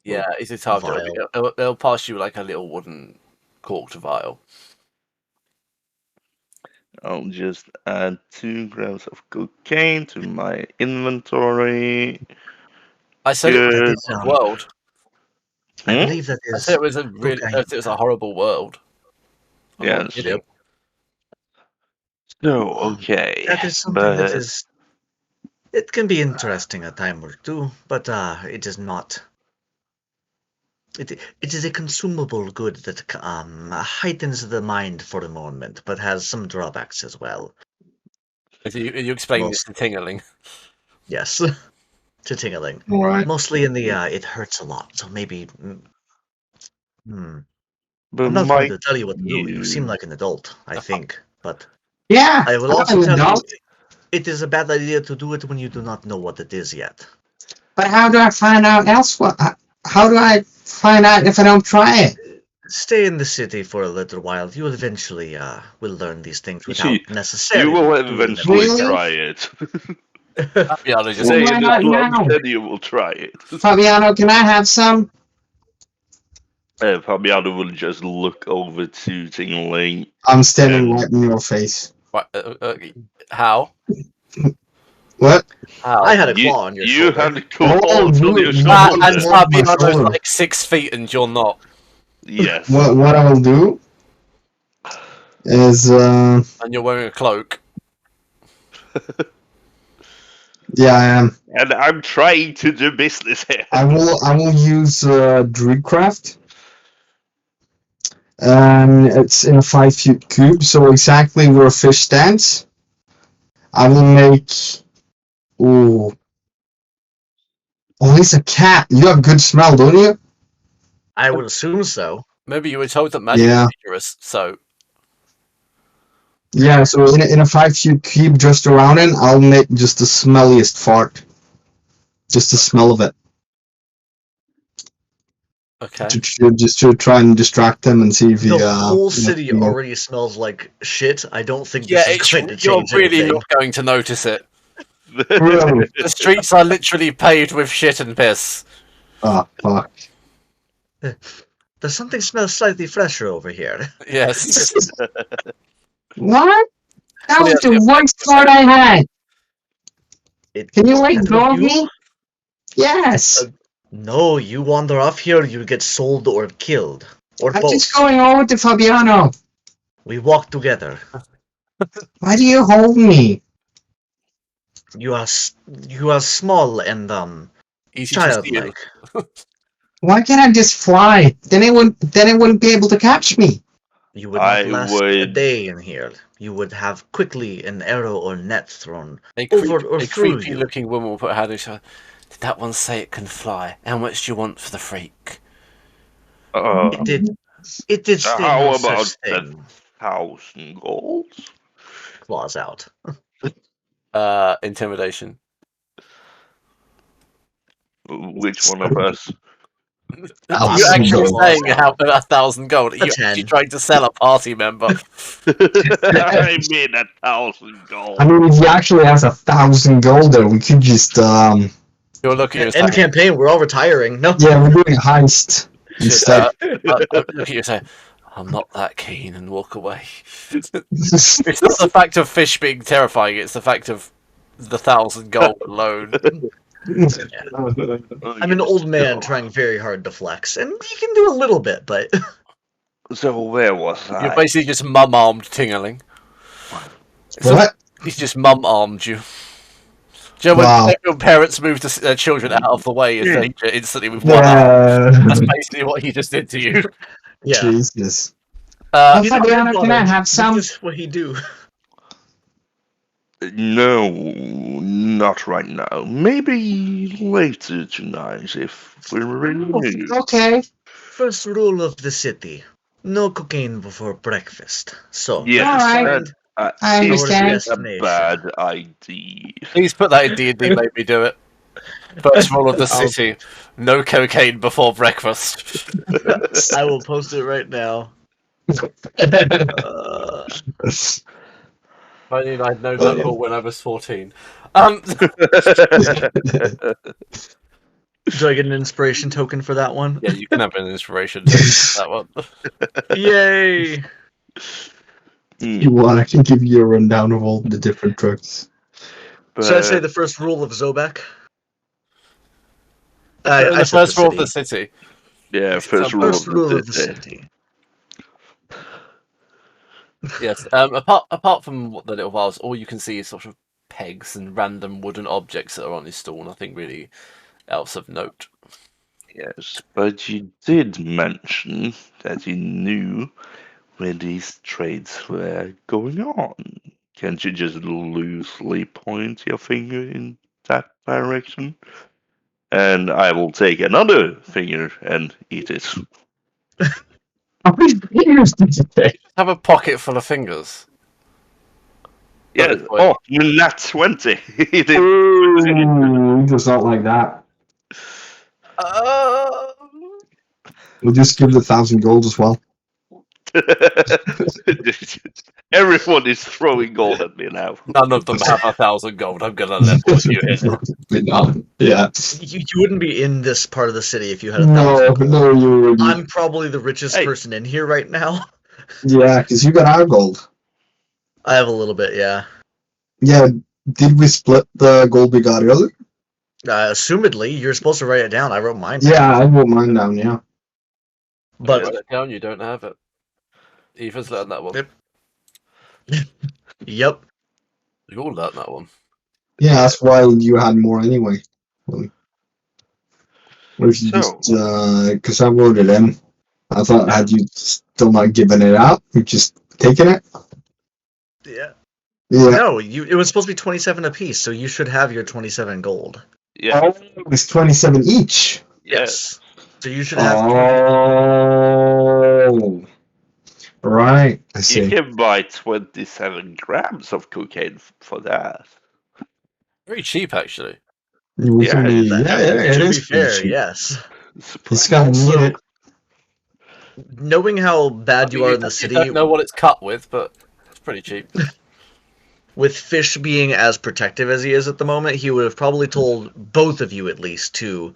Yeah, it's a tough job. Vial. They'll pass you like a little wooden corked vial. I'll just add 2 grams of cocaine to my inventory. I said it was Good. a different world. I Hmm? believe that I is. said it was a really. cocaine. I said it was a horrible world. I'm not Yes. kidding. So, okay. That is something that But is. It can be interesting a time or two, but it is not. It is a consumable good that heightens the mind for a moment, but has some drawbacks as well. You explained this to Tingling. Yes, to tingling. All right. Mostly in the it hurts a lot, so maybe. but I'm not going Mike, to tell you what to do. You seem like an adult, I think, but Yeah, I will I'm also an tell you adult. it is a bad idea to do it when you do not know what it is yet. But how do I find out elsewhere? How do I find out if I don't try it? Stay in the city for a little while. You eventually will learn these things without you necessarily. will doing them. eventually Really? try it. Fabiano just Say why it not is long, now? then you will try it. Fabiano, can I have some? Fabiano will just look over to Tingling. I'm standing right in your face. What, how? What? How? I had a claw on your You shoulder. had a claw Oh, on you- your you- shoulder. And Claw on my Fabiano's shoulder. like 6 feet and you're not. Yes. What I will do is, And you're wearing a cloak. yeah, I am. And I'm trying to do business here. I will use Druidcraft. It's in a 5-foot cube, so exactly where a fish stands. I will make. Ooh. Oh, he's a cat. You have good smell, don't you? I would assume so. Maybe you were told that magic Yeah. is dangerous, so Yeah, so in a 5-foot cube just around it, I'll make just the smelliest fart. Just the smell of it. okay. Just to try and distract him and see if he. The whole city you know. already smells like shit. I don't think Yeah, this is going to you're change really anything. not going to notice it. Really? The streets are literally paved with shit and piss. Oh, fuck. Does something smell slightly fresher over here? Yes. What? That was Yeah, the worst fart I had. Can you let That go was of you? me? Yes. No, you wander off here, you get sold or killed. Or I'm both. just going over to Fabiano. We walk together. Why do you hold me? You are small and Easy to steal. childlike. Why can't I just fly? Then it wouldn't be able to catch me. You would not I last a would- day in here. You would have quickly an arrow or net thrown A over or through you. creepy-looking woman will put her hand in her. Did that one say it can fly? How much do you want for the freak? It did say How no about such thing. 1,000 gold? Claws out. Intimidation. Which one of us? You're 1,000 actually gold. saying how 1,000 gold. You're 10. actually trying to sell a party member. I mean 1,000 gold. I mean, if he actually has 1,000 gold there, we could just You're looking at End campaign, we're all retiring. No. yeah, we're doing a heist instead. look at you and say, I'm not that keen, and walk away. It's not the fact of fish being terrifying, it's the fact of the 1,000 gold alone. I'm an old man trying very hard to flex, and you can do a little bit, but So where was You're I? basically just mum-armed Tingerling. What? He's just mum-armed you. Do you know when Wow. your parents move their children out of the way in danger instantly with one arm? That's basically what he just did to you. yeah. Jesus. Uh, He's a Fabiana, can I grandfather. have some? This is what he do. No, not right now. Maybe later tonight if we're in the mood. Okay. First rule of the city: no cocaine before breakfast. So, Yes, Alright. that I is understand. a bad idea. please put that in D&D, make me do it. First rule of the city, no cocaine before breakfast. I will post it right now. Uh, If only I'd known Oh, that yeah. rule when I was 14. do I get an inspiration token for that one? Yeah, you can have an inspiration to that one. Yay! You want? I can give you a rundown of all the different drugs. Should I say the first rule of Zobek? I The said first rule of the city. city. Yeah, first First rule rule of the city. Yes. Apart from the little vials, all you can see is sort of pegs and random wooden objects that are on his stall. Nothing really else of note. Yes, but you did mention that you knew where these trades were going on. Can't you just loosely point your finger in that direction? And I will take another finger and eat it. How many fingers did you take? Have a pocket full of fingers. Yes. boy. Oh, nat 20. He did. Ooh, just not like that. We'll just give the 1,000 gold as well. Everyone is throwing gold at me now. None of them have 1,000 gold. I'm gonna level with you here. Yeah. You wouldn't be in this part of the city if you had No, 1,000 gold. no, you wouldn't. I'm probably the richest Hey. person in here right now. Yeah, because you got our gold. I have a little bit, yeah. Yeah, did we split the gold we got earlier? Assumedly, you're supposed to write it down. I wrote mine down. Yeah, I wrote mine down, yeah. But Write it down, you don't have it. Ethan's learned that one. Yep. Yep. You all learned that one. Yeah, that's why you had more anyway. Or if you So- just, because I wrote it in. I thought, had you still not given it out, you just taken it? Yeah. Yeah. No, it was supposed to be 27 apiece, so you should have your 27 gold. Yeah. Oh, it was 27 each. Yes. So you should have 20. Oh. Right, I You see. can buy 27 grams of cocaine for that. Very cheap, actually. We can be, Yeah, yeah, it to be is pretty fair, cheap. yes. It's got Also, need it. Knowing how bad you are in the You city, don't know what it's cut with, but it's pretty cheap. with Fish being as protective as he is at the moment, he would have probably told both of you at least to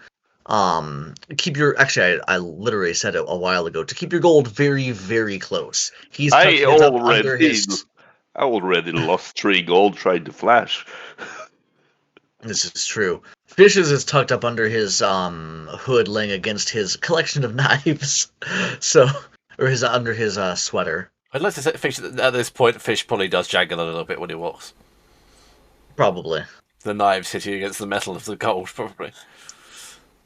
keep your, actually I literally said it a while ago, to keep your gold very, very close. He's tucked his up under his, I already lost 3 gold trying to flash. this is true. Fish's is tucked up under his hood, laying against his collection of knives. So, or his under his sweater. I'd like to say, Fish, at this point, Fish probably does jaggle a little bit when he walks. Probably. The knives hitting against the metal of the gold, probably.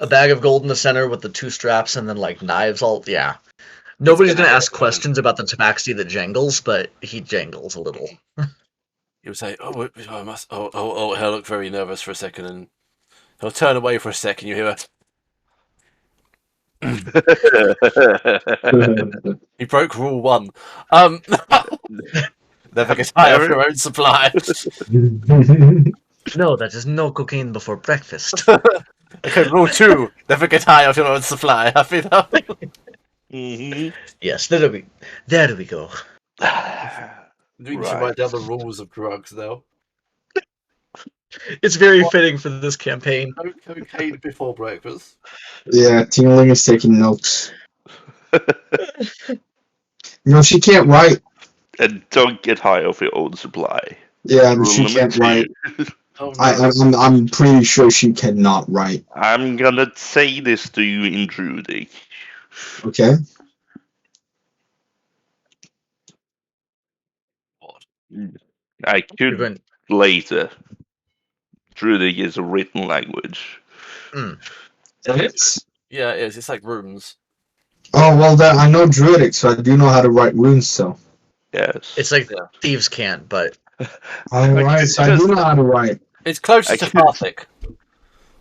A bag of gold in the center with the two straps and then like knives all yeah. Nobody's gonna ask questions about the tabaxi that jangles, but he jangles a little. He would say, "Oh, I must." Oh! He'll look very nervous for a second, and he'll turn away for a second. You hear a. He broke rule 1. Never get high off your own supply. No, that is no cocaine before breakfast. Okay, rule 2. Never get high off your own supply. Happy now? Yes, there we go. We should write down the rules of drugs now. It's very fitting for this campaign. No cocaine before breakfast. Yeah, Tingling is taking notes. She can't write. And don't get high off your own supply. Yeah, Rule she number can't 2. write. Oh, no. I'm pretty sure she cannot write. I'm gonna say this to you in Druidic. Okay. What? I could going- later. Druidic is a written language. It is. Yeah, it is. It's like runes. Oh well, I know Druidic, so I do know how to write runes. So. Yes. It's like Yeah. thieves can't, but Alright, so I do know how to write. It's closer to Farthic.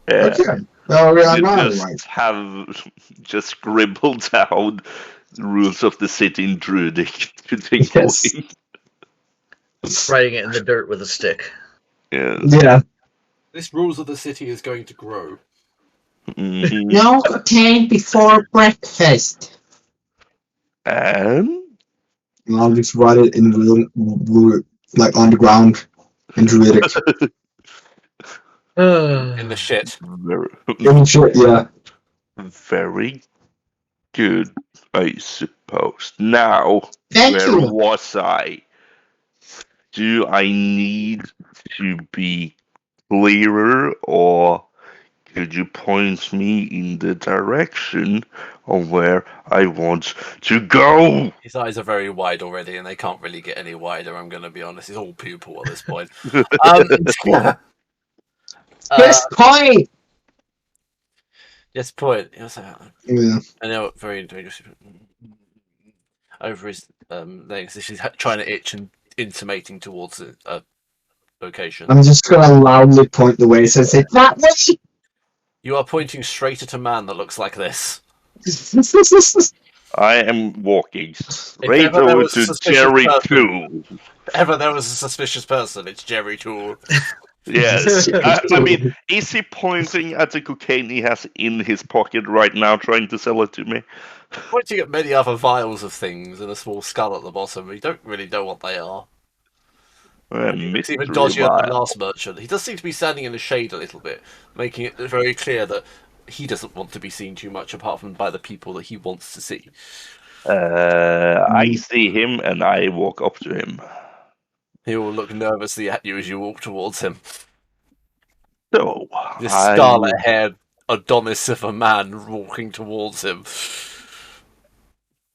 Yeah. Okay. Oh, yeah, I You know how to just write. have just scribbled down the rules of the city in Druidic to think Yes. writing it in the dirt with a stick. Yeah. Yeah. This rules of the city is going to grow. Mhm. No cocaine before breakfast. And I'll just write it in like on the ground in Druidic. In the shit. In short, yeah. Very good, I suppose. Now, Thank where you. was I? Do I need to be clearer, or could you point me in the direction of where I want to go? His eyes are very wide already, and they can't really get any wider, I'm going to be honest. He's all pupil at this point. Yes, point. Yes, point. Yeah. I know, very dangerous. Over his legs, she's trying to itch and intimating towards a location. I'm just gonna loudly point the way, so say that way. You are pointing straight at a man that looks like this. I am walking straight ever there over was a to suspicious Jerry person- 2. If ever there was a suspicious person, it's Jerry Tool. Yes. I mean, is he pointing at the cocaine he has in his pocket right now, trying to sell it to me? Pointing at many other vials of things and a small skull at the bottom. We don't really know what they are. It's even dodgier than the last merchant. He does seem to be standing in the shade a little bit, making it very clear that he doesn't want to be seen too much apart from by the people that he wants to see. I see him and I walk up to him. He will look nervously at you as you walk towards him. So, This scarlet-haired Adonis of a man walking towards him.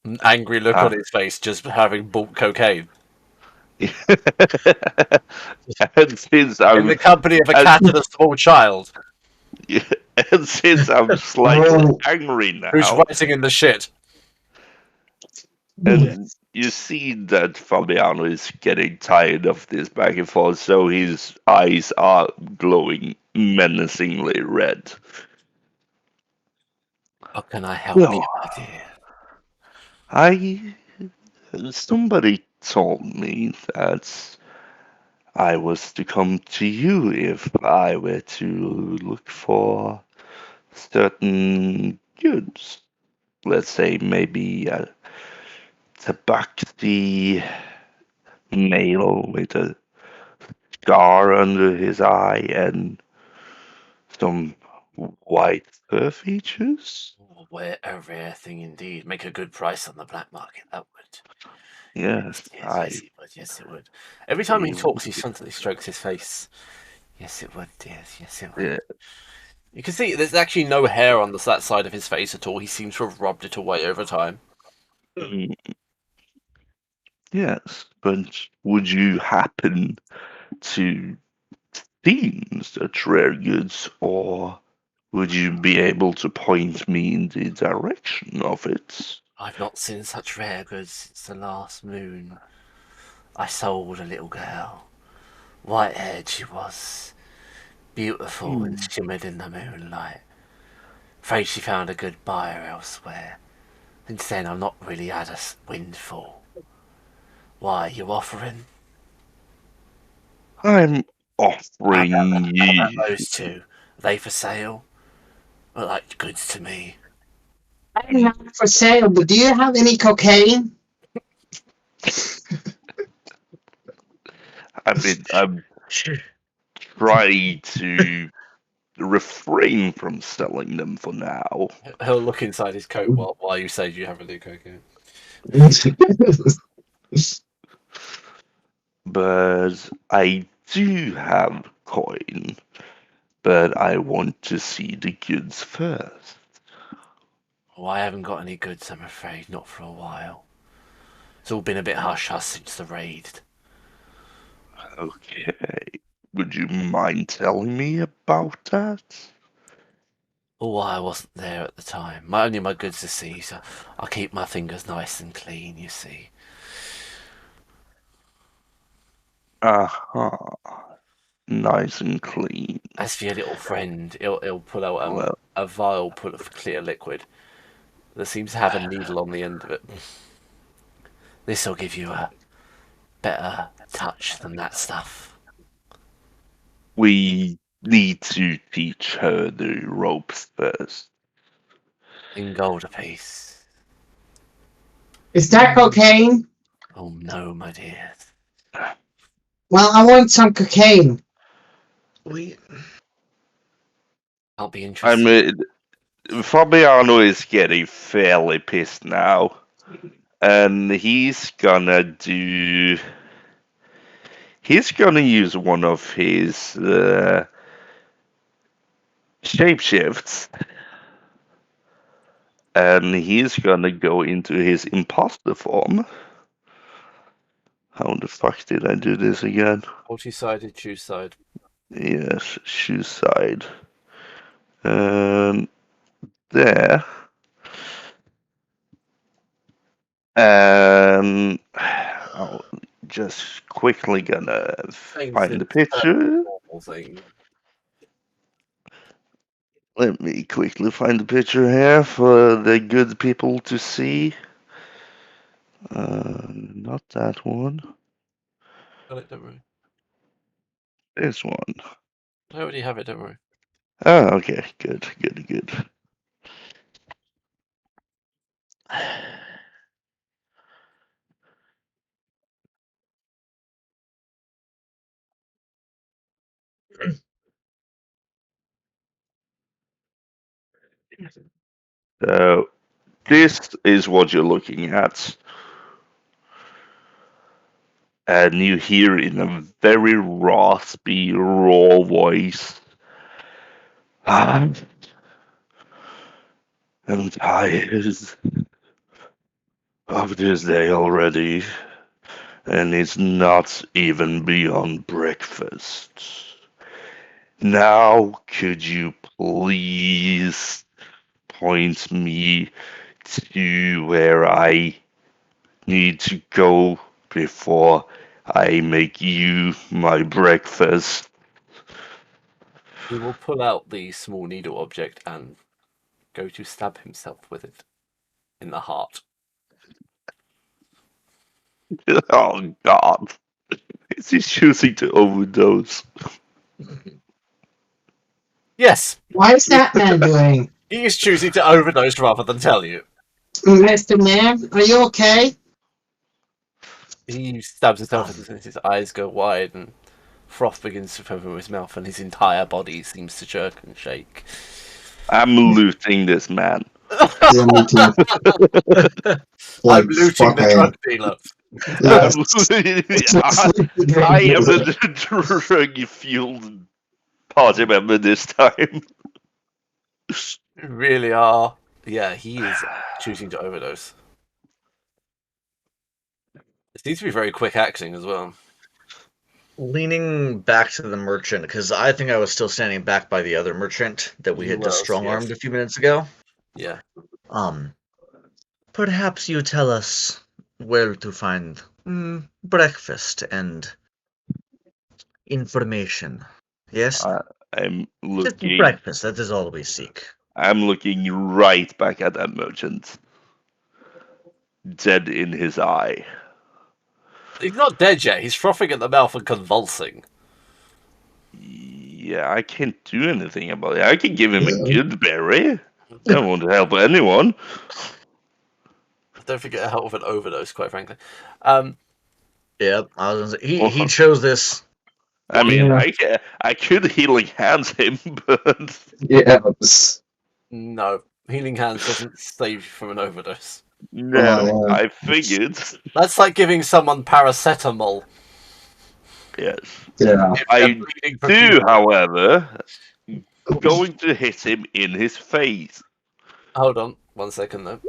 An angry look on his face, just having bought cocaine. and since In the company of a cat and a small child. and since I'm slightly angry now, who's writing in the shit. And you see that Fabiano is getting tired of this back and forth, so his eyes are glowing menacingly red. How can I help you, my dear? Somebody told me that I was to come to you if I were to look for certain goods. Let's say maybe a tabaxi male with a scar under his eye and some white fur features. A rare thing indeed. Make a good price on the black market, that would. Yes, Yes, it would. Every time he talks, he constantly strokes his face. Yes, it would, yes, it would. Yeah. You can see there's actually no hair on that side of his face at all. He seems to have rubbed it away over time. Yes, but would you happen to seen such rare goods, or would you be able to point me in the direction of it? I've not seen such rare goods since the last moon. I sold a little girl. White-haired she was, beautiful and shimmered in the moonlight. Afraid she found a good buyer elsewhere. Since then I've not really had a windfall. Why, are you offering? I'm How offering about you. those two? Are they for sale? Look like goods to me. I'm not for sale, but do you have any cocaine? I'm trying to refrain from selling them for now, He'll look inside his coat while you say you have a new cocaine. but I do have coin. But I want to see the goods first. Oh, I haven't got any goods, I'm afraid, not for a while. It's all been a bit hush-hush since the raid. Okay. Would you mind telling me about that? Oh, I wasn't there at the time. Only my goods to see, so I keep my fingers nice and clean, you see. Aha. Nice and clean. As for your little friend, he'll pull out Well, a vial full of clear liquid that seems to have a needle on the end of it. This'll give you a better touch than that stuff. we need to teach her the ropes first. In gold apiece. Is that cocaine? Oh no, my dear. Well, I want some cocaine. We I'll be I interested. mean, Fabiano is getting fairly pissed now. And he's gonna do. He's gonna use one of his shapeshifts, and he's gonna go into his imposter form. How the fuck did I do this again? Multi-sided, choose side. Yes, shoe side. And there. And I'll just quickly gonna Thanks, find the it's picture. normal thing. Let me quickly find the picture here for the good people to see. Not that one. Got it, don't worry. This one. I already have it, don't worry. Oh, okay. Good, good, good. So, this is what you're looking at. And you hear in a very raspy, raw voice. I'm tired of this day already, and it's not even beyond breakfast. Now, could you please point me to where I need to go before I make you my breakfast? He will pull out the small needle object and go to stab himself with it in the heart. Oh God. Is he choosing to overdose? Yes, What is that man doing? he is choosing to overdose rather than tell you. Mr. Man, are you okay? He stabs himself and his eyes go wide and froth begins to form in his mouth and his entire body seems to jerk and shake. I'm looting this man. Yeah, me too. I'm Like, looting the fucking. drug dealer. Yes. I am the drug-fueled party member this time. You really are. Yeah, he is choosing to overdose. It seems to be very quick acting as well. Leaning back to the merchant, because I think I was still standing back by the other merchant that we You had just was, strong-armed yes. a few minutes ago. Yeah. Perhaps you tell us where to find breakfast and information. Yes? I'm Just looking. breakfast, that is all we seek. I'm looking right back at that merchant, dead in his eye. He's not dead yet. He's frothing at the mouth and convulsing. Yeah, I can't do anything about it. I can give him a good berry. That won't help anyone. I don't think it'll help with an overdose, quite frankly. Yep, I was gonna say, he chose this. I mean, Yeah. I could healing hands him, but Yes. No. Healing Hands doesn't save you from an overdose. no, I figured. That's like giving someone paracetamol. Yes, Yeah. If they're I bleeding do, profusely. however, going to hit him in his face. Hold on 1 second, though.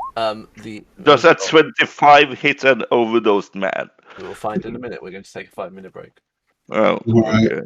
Does that 25 hit an overdosed man? We will find in a minute. We're going to take a 5-minute break. Oh, Right. okay.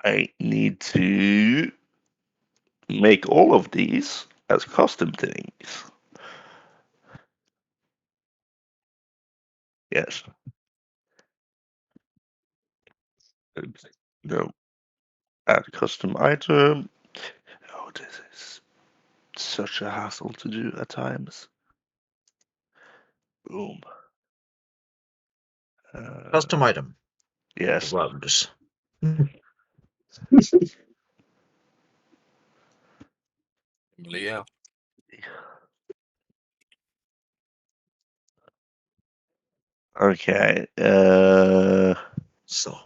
I need to make all of these as custom things. Yes. Oops. No. Add custom item. Oh, this is such a hassle to do at times. Boom. Custom item. Yes. Gloves. Yeah. Okay. So,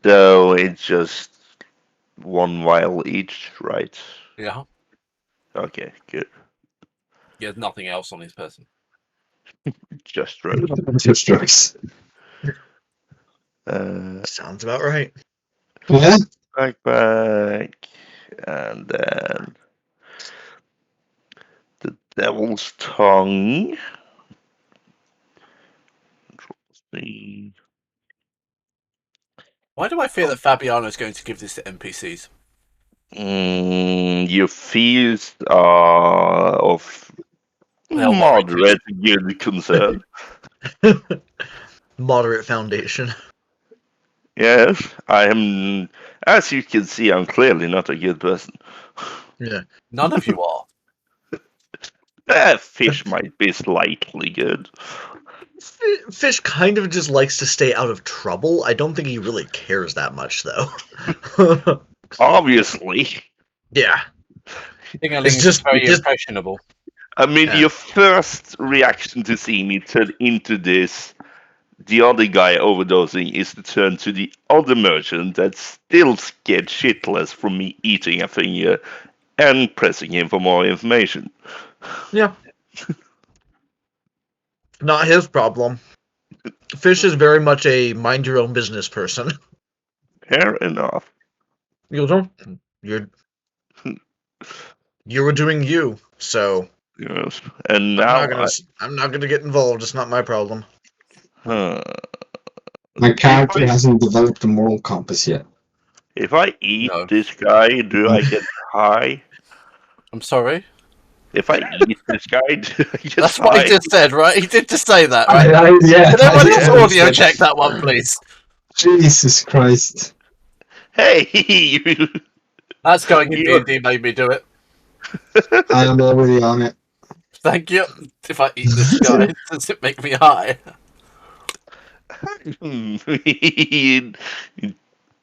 So it's just one vial each, right? Yeah. Okay, good. He has nothing else on his person. Just drugs. Just drugs. sounds about right. Yeah. Backpack, and then the devil's tongue. Control-C. Why do I fear that Fabiano is going to give this to NPCs? Your fears are of They are warranted. moderate good concern. Moderate foundation. Yes, I am. As you can see, I'm clearly not a good person. Yeah. None of you are. Fish might be slightly good. Fish kind of just likes to stay out of trouble. I don't think he really cares that much, though. Obviously. Yeah. Dingaling It's is just, very just impressionable. I mean, Yeah. your first reaction to see me turn into this, the other guy overdosing, is to turn to the other merchant that's still scared shitless from me eating a finger and pressing him for more information. Yeah. Not his problem. Fish is very much a mind your own business person. Fair enough. You know, you're you were doing you, so Yes. And I'm now not gonna I'm not gonna get involved. It's not my problem. huh, My if character hasn't developed a moral compass yet. I eat No. this guy, do I get high? I'm sorry. If I eat this guy, do I get That's what he high? just said, right? He did just say that, right? Yeah. Can everybody else Yeah. audio check that one, please? Jesus Christ. Hey, you, That's going in you, D&D made me do it. I am already on it. Thank you. If I eat this guy, does it make me high?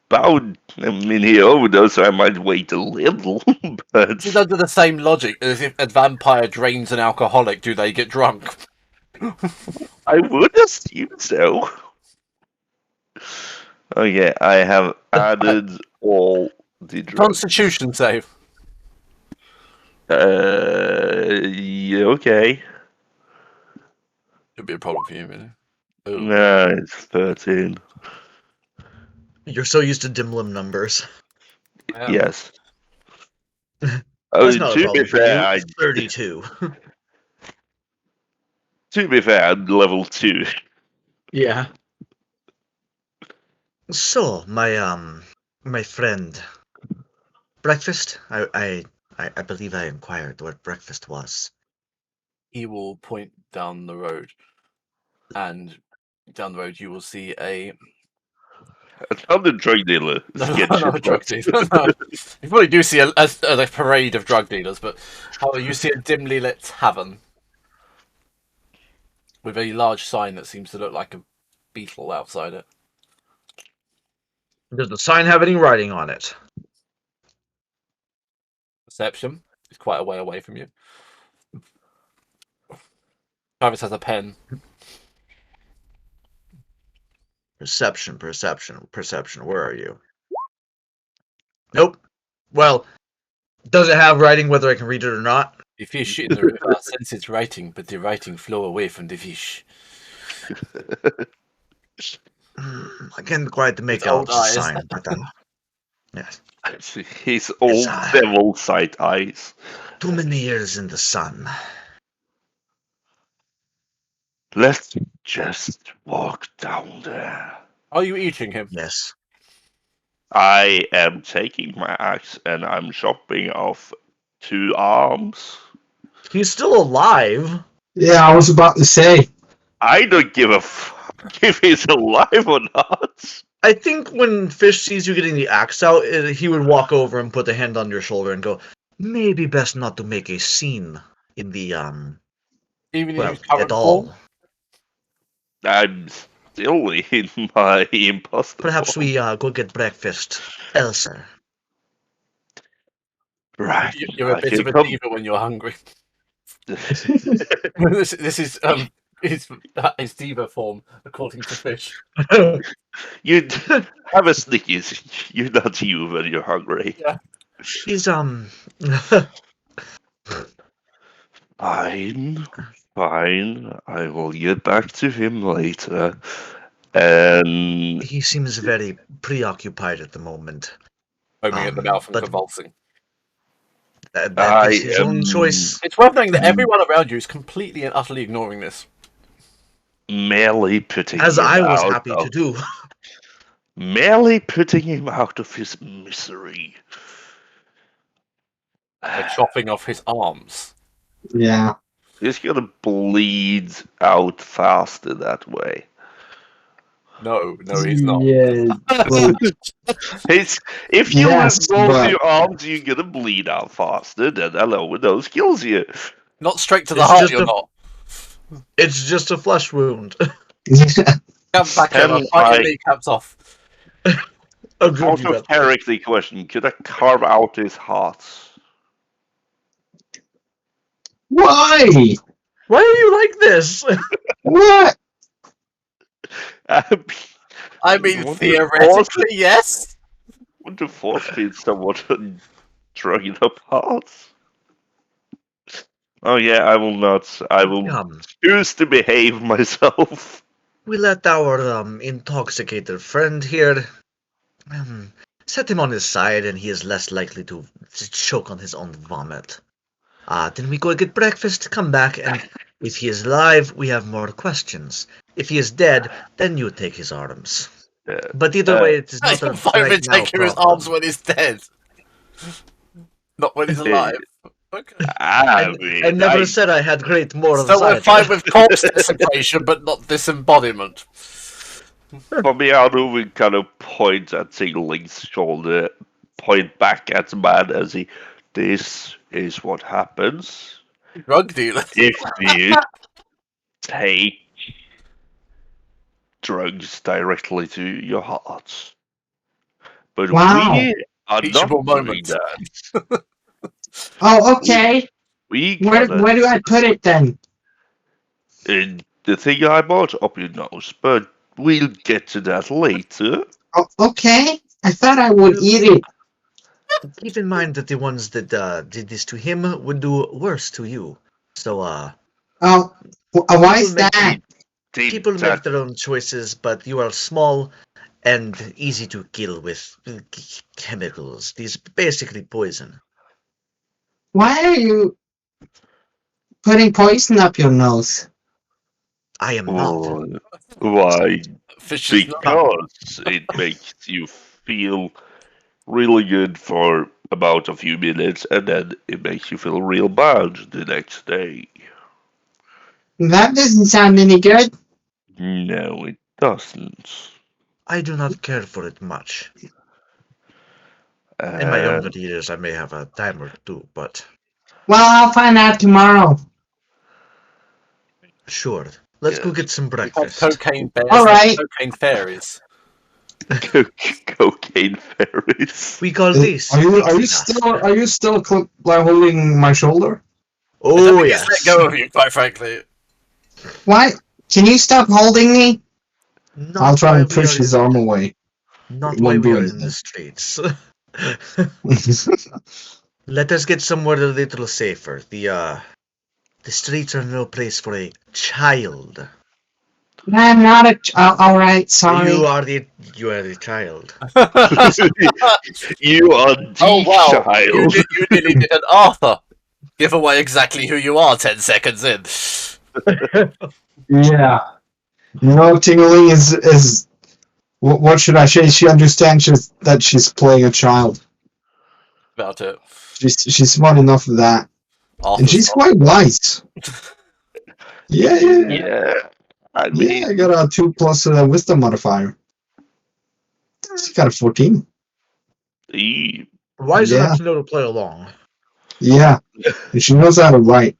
About a minute overdose, so I might wait a little, but This is under the same logic as if a vampire drains an alcoholic, do they get drunk? I would assume so. Okay, I have added all the drugs. Constitution save. Yeah, okay. Could be a problem for you, really. Oh. No, it's 13. You're so used to Dimlim numbers. Yes. That's not a To be problem for you. fair, 32. I'm level 2. Yeah. So, my friend, breakfast. I believe I inquired what breakfast was. He will point down the road, and down the road you will see a Another drug dealer. Sketch not a drug dealer. No. You probably do see a parade of drug dealers, but however, you see a dimly lit tavern with a large sign that seems to look like a beetle outside it. Does the sign have any writing on it? Perception is quite a way away from you. Travis has a pen. Perception. Where are you? Nope. Well, does it have writing whether I can read it or not? The fish in the river sense its writing, but the writing flow away from the fish. I can't quite make It's out old the eyes. sign, but yes. His old devil sight eyes. Too many years in the sun. Let's just walk down there. Are you eating him? Yes. I am taking my axe and I'm chopping off 2 arms. He's still alive. Yeah, I was about to say. I don't give a fuck if he's alive or not. I think when Fish sees you getting the axe out, he would walk over and put a hand on your shoulder and go, maybe best not to make a scene in the, Even in well, his current at all. form? I'm still in my imposter Perhaps form. we go get breakfast elsewhere. Right. You're a I bit can of a come. diva when you're hungry. this is his diva form, according to Fish. You have a Snickies. You're not you when you're hungry. Yeah. He's, Fine. Fine. I will get back to him later. And he seems very preoccupied at the moment. Foaming at the mouth and But convulsing. that I is his own am choice. It's worth noting that everyone around you is completely and utterly ignoring this. merely putting As him I was out happy of to do. merely putting him out of his misery. By chopping off his arms. Yeah. He's gonna bleed out faster that way. No, he's not. Yeah. Well, It's if you yes, lose both but your arms, you're gonna bleed out faster. Then hello, those kills you. Not straight to the It's heart, just you're a- not. It's just a flesh wound. Come back Can over, bite your I- kneecaps off. Oh, good, Out you of got character question, could I carve out his heart? why? Why are you like this? What? I mean, Want to theoretically, yes. want to force feed someone a drugged up heart? Oh yeah, I will not. I will choose to behave myself. We let our intoxicated friend here set him on his side, and he is less likely to choke on his own vomit. Then we go get breakfast, come back, and if he is alive, we have more questions. If he is dead, then you take his arms. But either way, it is not a Fine right with now taking his problem. arms when he's dead. Not when he's alive. Okay. I I never said I had great morals So we're either. fine with corpse desecration, but not disembodiment. For me, Arno will kind of point at Zingling's shoulder, point back at the man as he. This is what happens Drug dealer. if you take drugs directly to your heart. But Wow. we are Teachable not doing moment. that. Oh, okay. We Where gotta. do I put it then? The thing I bought up your nose, but we'll get to that later. Oh, okay. I thought I would eat it. Keep in mind that the ones that did this to him would do worse to you. So, Oh, why is People make- that? people That- make their own choices, but you are small and easy to kill with chemicals. These basically poison. Why are you putting poison up your nose? I am not. Oh, why? Fish is not. Because it makes you feel really good for about a few minutes, and then it makes you feel real bad the next day. That doesn't sound any good. No, it doesn't. I do not care for it much. In my younger years, I may have a time or two, but Well, I'll find out tomorrow. sure. Let's go get some We have breakfast. cocaine bears, All right. and cocaine fairies. Cocaine fairies. We call this. Are you Pizza. still like holding my shoulder? I Oh think yes. it's let go of you, quite frankly. Why? Can you stop holding me? Not I'll try while and we push are his in- arm away. Not It while won't we do are in anything. the streets. Let us get somewhere a little safer. The streets are no place for a child. I'm not all right, sorry. You are the child. You are the Oh wow! child. You nearly did an Arthur. Give away exactly who you are 10 seconds in. Yeah. No, tingling is What should I say? She understands that she's playing a child. About it. She's smart enough for that, and Arthur she's stopped. quite wise. Yeah. Yeah, I Yeah, I mean, got a 2+ wisdom modifier. She got a 14. Wise Yeah. enough to know to play along. Yeah, and she knows how to write.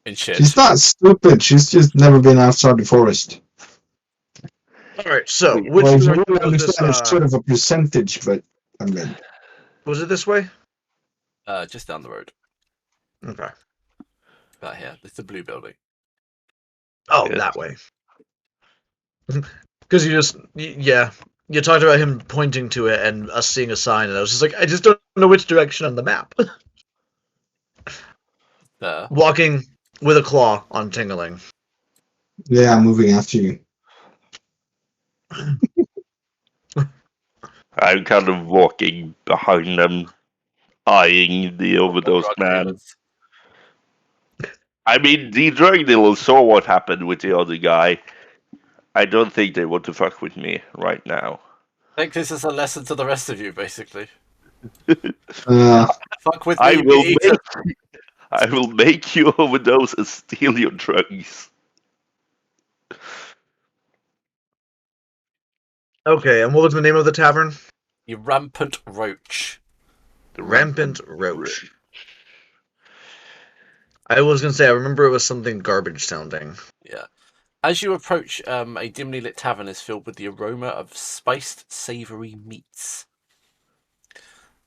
In shit. She's not stupid. She's just never been outside the forest. All right. So, Wait, which Well, you direction wouldn't was this? understand it's sort of a percentage, but I mean, Was it this way? Just down the road. Okay. About here. It's the blue building. Oh, Yeah. that way. Because you talked about him pointing to it and us seeing a sign, and I was just like, I just don't know which direction on the map. There. Walking with a claw on Tingling. yeah, I'm moving after you. I'm kind of walking behind them, eyeing the overdose Drug man. dealers. I mean, the drug dealers saw what happened with the other guy. I don't think they want to fuck with me right now. I think this is a lesson to the rest of you, basically. Uh, Fuck with I me, will be eaten. I will make you overdose and steal your drugs. Okay, and what was the name of the tavern? You rampant roach. The Rampant Roach. I was gonna say, I remember it was something garbage sounding. Yeah. As you approach, a dimly lit tavern is filled with the aroma of spiced, savoury meats.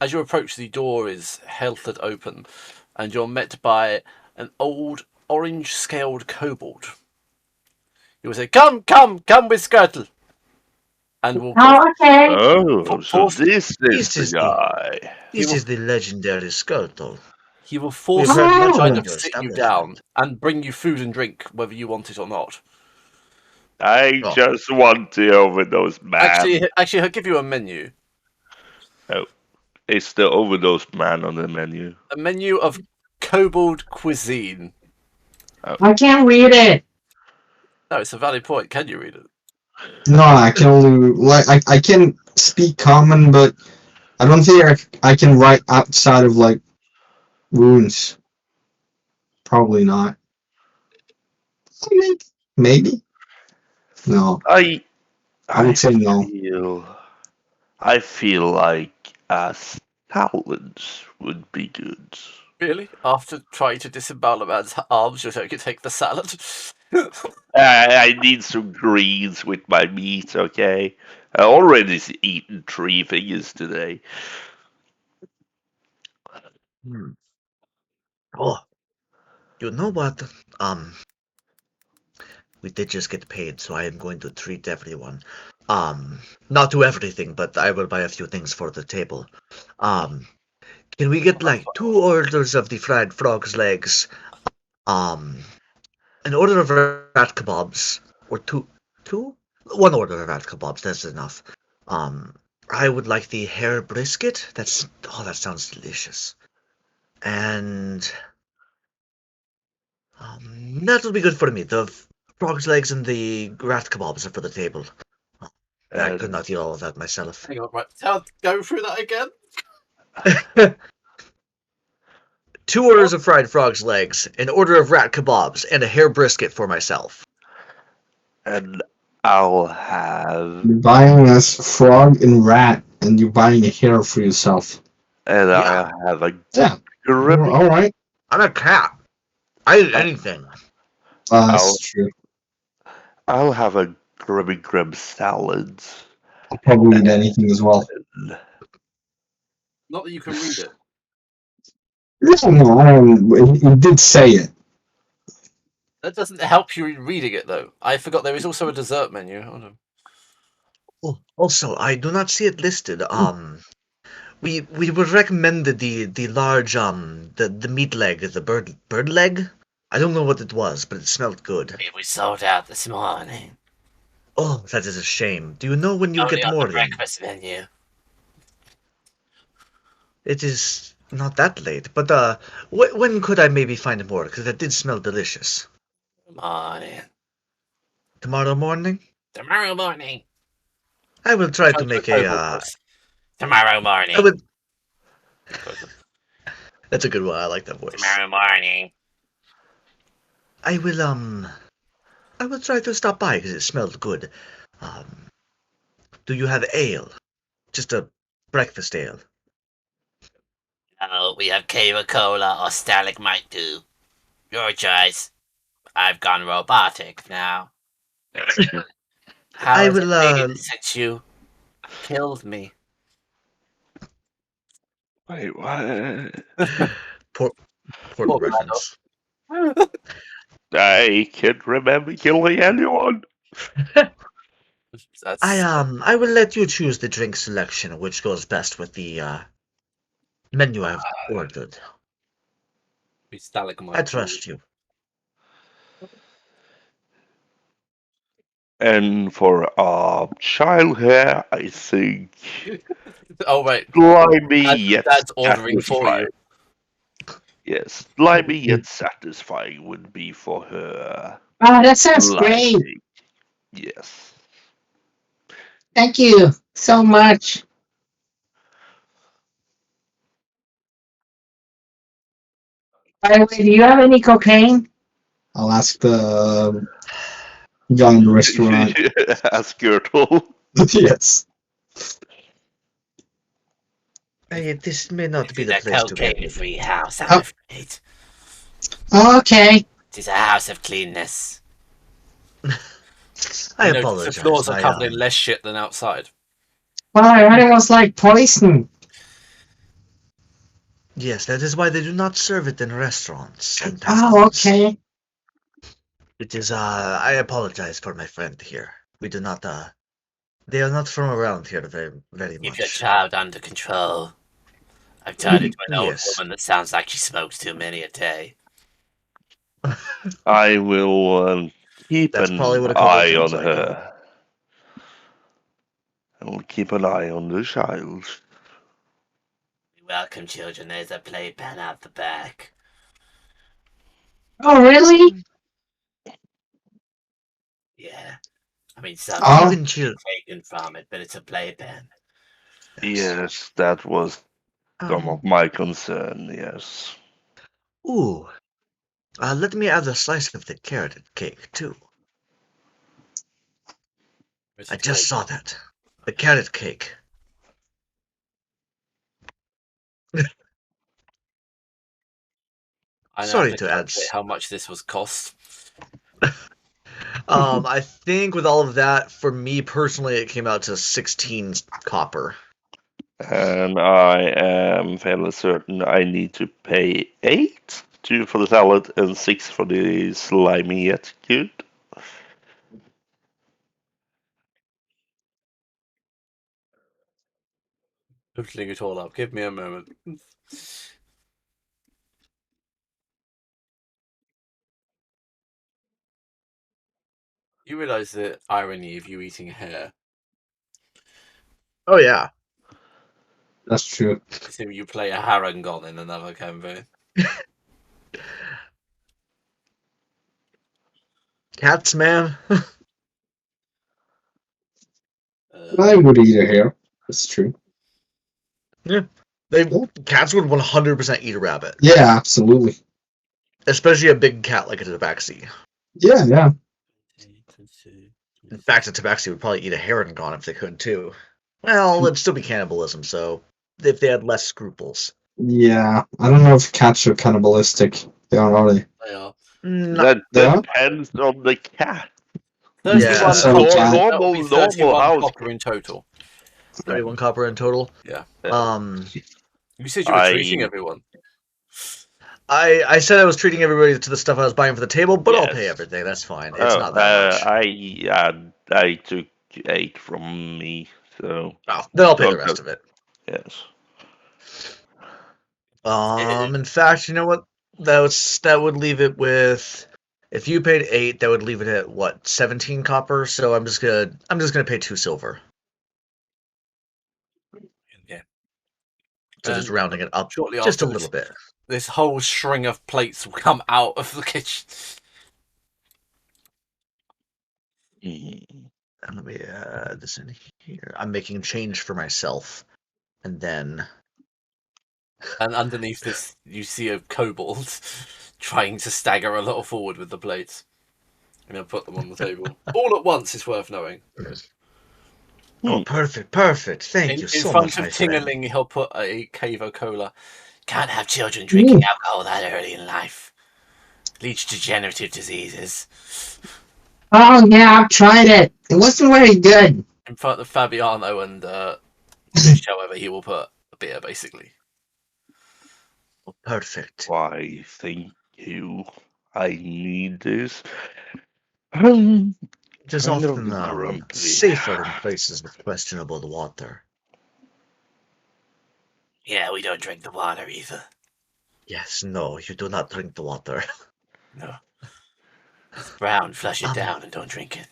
As you approach, the door is held open, and you're met by an old, orange-scaled kobold. You will say, "Come, come, come with Skirtle," and will okay. Oh, so force. this is This the is the- guy. This is the legendary Skirtle. He will force We've heard much kind about of your sit you down establishment. and bring you food and drink, whether you want it or not. I Oh. just want the overdose man. Actually, he'll give you a menu. It's the overdose man on the menu. A menu of kobold cuisine. I can't read it. No, it's a valid point. Can you read it? no, I can only I can speak common, but I don't think I can write outside of like runes. Probably not. Maybe. No, I would say no. I feel like salads would be good. Really? After trying to disembowel a man's arms, you're going to take the salad? I need some greens with my meat, okay? I already eaten 3 fingers today. Oh, you know what? We did just get paid, so I am going to treat everyone. Not to everything, but I will buy a few things for the table. Can we get like 2 orders of the fried frog's legs? An order of rat kebabs, or two? 1 order of rat kebabs. That's enough. I would like the hare brisket. That sounds delicious. And that will be good for me. The frog's legs and the rat kebabs are for the table. I could not eat all of that myself. Hang on, right. Go through that again. 2 orders of fried frog's legs, an order of rat kebabs, and a hare brisket for myself. And I'll have. You're buying us frog and rat, and you're buying a hare for yourself. And Yeah. I'll have a. Yeah. grubby- All right. I'm a cat. I eat anything. That's true. I'll have a grubby grub salad. I'll probably eat anything as well. Not that you can read it. No, it did say it. That doesn't help you in reading it, though. I forgot there is also a dessert menu. Hold on. Oh, also, I do not see it listed. We were recommended the large the meat leg, the bird leg. I don't know what it was, but it smelled good. It was sold out this morning. Oh, that is a shame. Do you know when you'll get more in? breakfast menu. It is not that late, but when could I maybe find more? Because that did smell delicious. Morning. Tomorrow morning? Tomorrow morning. I will try to Try make a a. voice. Tomorrow morning. I would. Closer. That's a good one. I like that voice. Tomorrow morning. I will. I will try to stop by because it smelled good. Do you have ale? Just a breakfast ale. Oh, we have Cava Cola or Stalagmite too. Your choice. I've gone robotic now. How I has will. it been since you killed me? Wait, what? Important Poor reference. I can't remember killing anyone. That's I will let you choose the drink selection, which goes best with the menu I've ordered. stalagmite. I trust you. And for child hair, I think Oh wait, slimy yet Dad's ordering for satisfying. you. Yes, slimy yet satisfying would be for her. Oh, that sounds great. Liking. Yes. Thank you so much. By the way, do you have any cocaine? I'll ask the guy in the restaurant. Ask Gertle. Yes. This may not This be is the a place to get me. cocaine-free house, I'm Oh. afraid. Okay. It is a house of cleanness. I You know, apologize. the floors are I, covered in less shit than outside. Well, I heard it was like poison. Yes, that is why they do not serve it in restaurants and Oh, taverns. okay. It is, I apologize for my friend here. We do not, they are not from around here very Keep your much. child under control. I've turned into an old Yes. woman that sounds like she smokes too many a day. I will keep That's probably an what a couple eye on sounds like. her. I will keep an eye on the child. Welcome, children. There's a playpen out the back. Oh, really? Yeah. I mean, some Oh. Even children. taken from it, but it's a playpen. Yes, that was some of my concern, yes. Ooh. Let me add a slice of the carrot cake, too. I just saw that. The carrot cake. I now Sorry have to to add. calculate how much this was cost. I think with all of that, for me personally, it came out to 16 copper. And I am fairly certain I need to pay 8 for the salad and 6 for the slimy yet good. Totaling it all up. Give me a moment. You realise the irony of you eating hair? Oh, yeah. That's true. It's if you play a Harangon in another campaign. Cats, man. I would eat a hair. That's true. Yeah. Cats would 100% eat a rabbit. Yeah, absolutely. Especially a big cat like a tabaxi. Yeah, yeah. In fact, a tabaxi would probably eat a heron if they could, too. Well, it'd still be cannibalism, so if they had less scruples. Yeah. I don't know if cats are cannibalistic. They are they? They are. That Yeah. depends on the cat. 31 So copper. cat. That would be Normal 31 house copper cat. in total. 31 copper in total. Yeah. You said you were treating everyone. I said I was treating everybody to the stuff I was buying for the table, but I'll pay Yes. everything. That's fine. It's not that much. I took 8 from me, so Oh, then I'll pay the rest of it. yes. In fact, you know what? That would leave it with. If you paid 8, that would leave it at what, 17 copper. So I'm just gonna pay 2 silver. Yeah. So just rounding it up shortly just a after little bit. This whole string of plates will come out of the kitchen. Mm. Let me add this in here. I'm making change for myself, and then And underneath this, you see a kobold trying to stagger a little forward with the plates. I'm going to put them on the table. All at once is worth knowing. oh, perfect, perfect. Thank you In so front much, of my friend. Tingerling, he'll put a cave of cola. Can't have children Ooh. drinking alcohol that early in life. Leads to degenerative diseases. Oh yeah, I've tried it. It wasn't very good. In front of Fabiano and Fish, however, he will put a beer, basically. Oh, perfect. Why, thank you. I need this. I'm It is kind of often grumpy. safer in places with questionable water. Yeah, we don't drink the water either. Yes, no, you do not drink the water. No. It's brown. Flush it Um, down and don't drink it.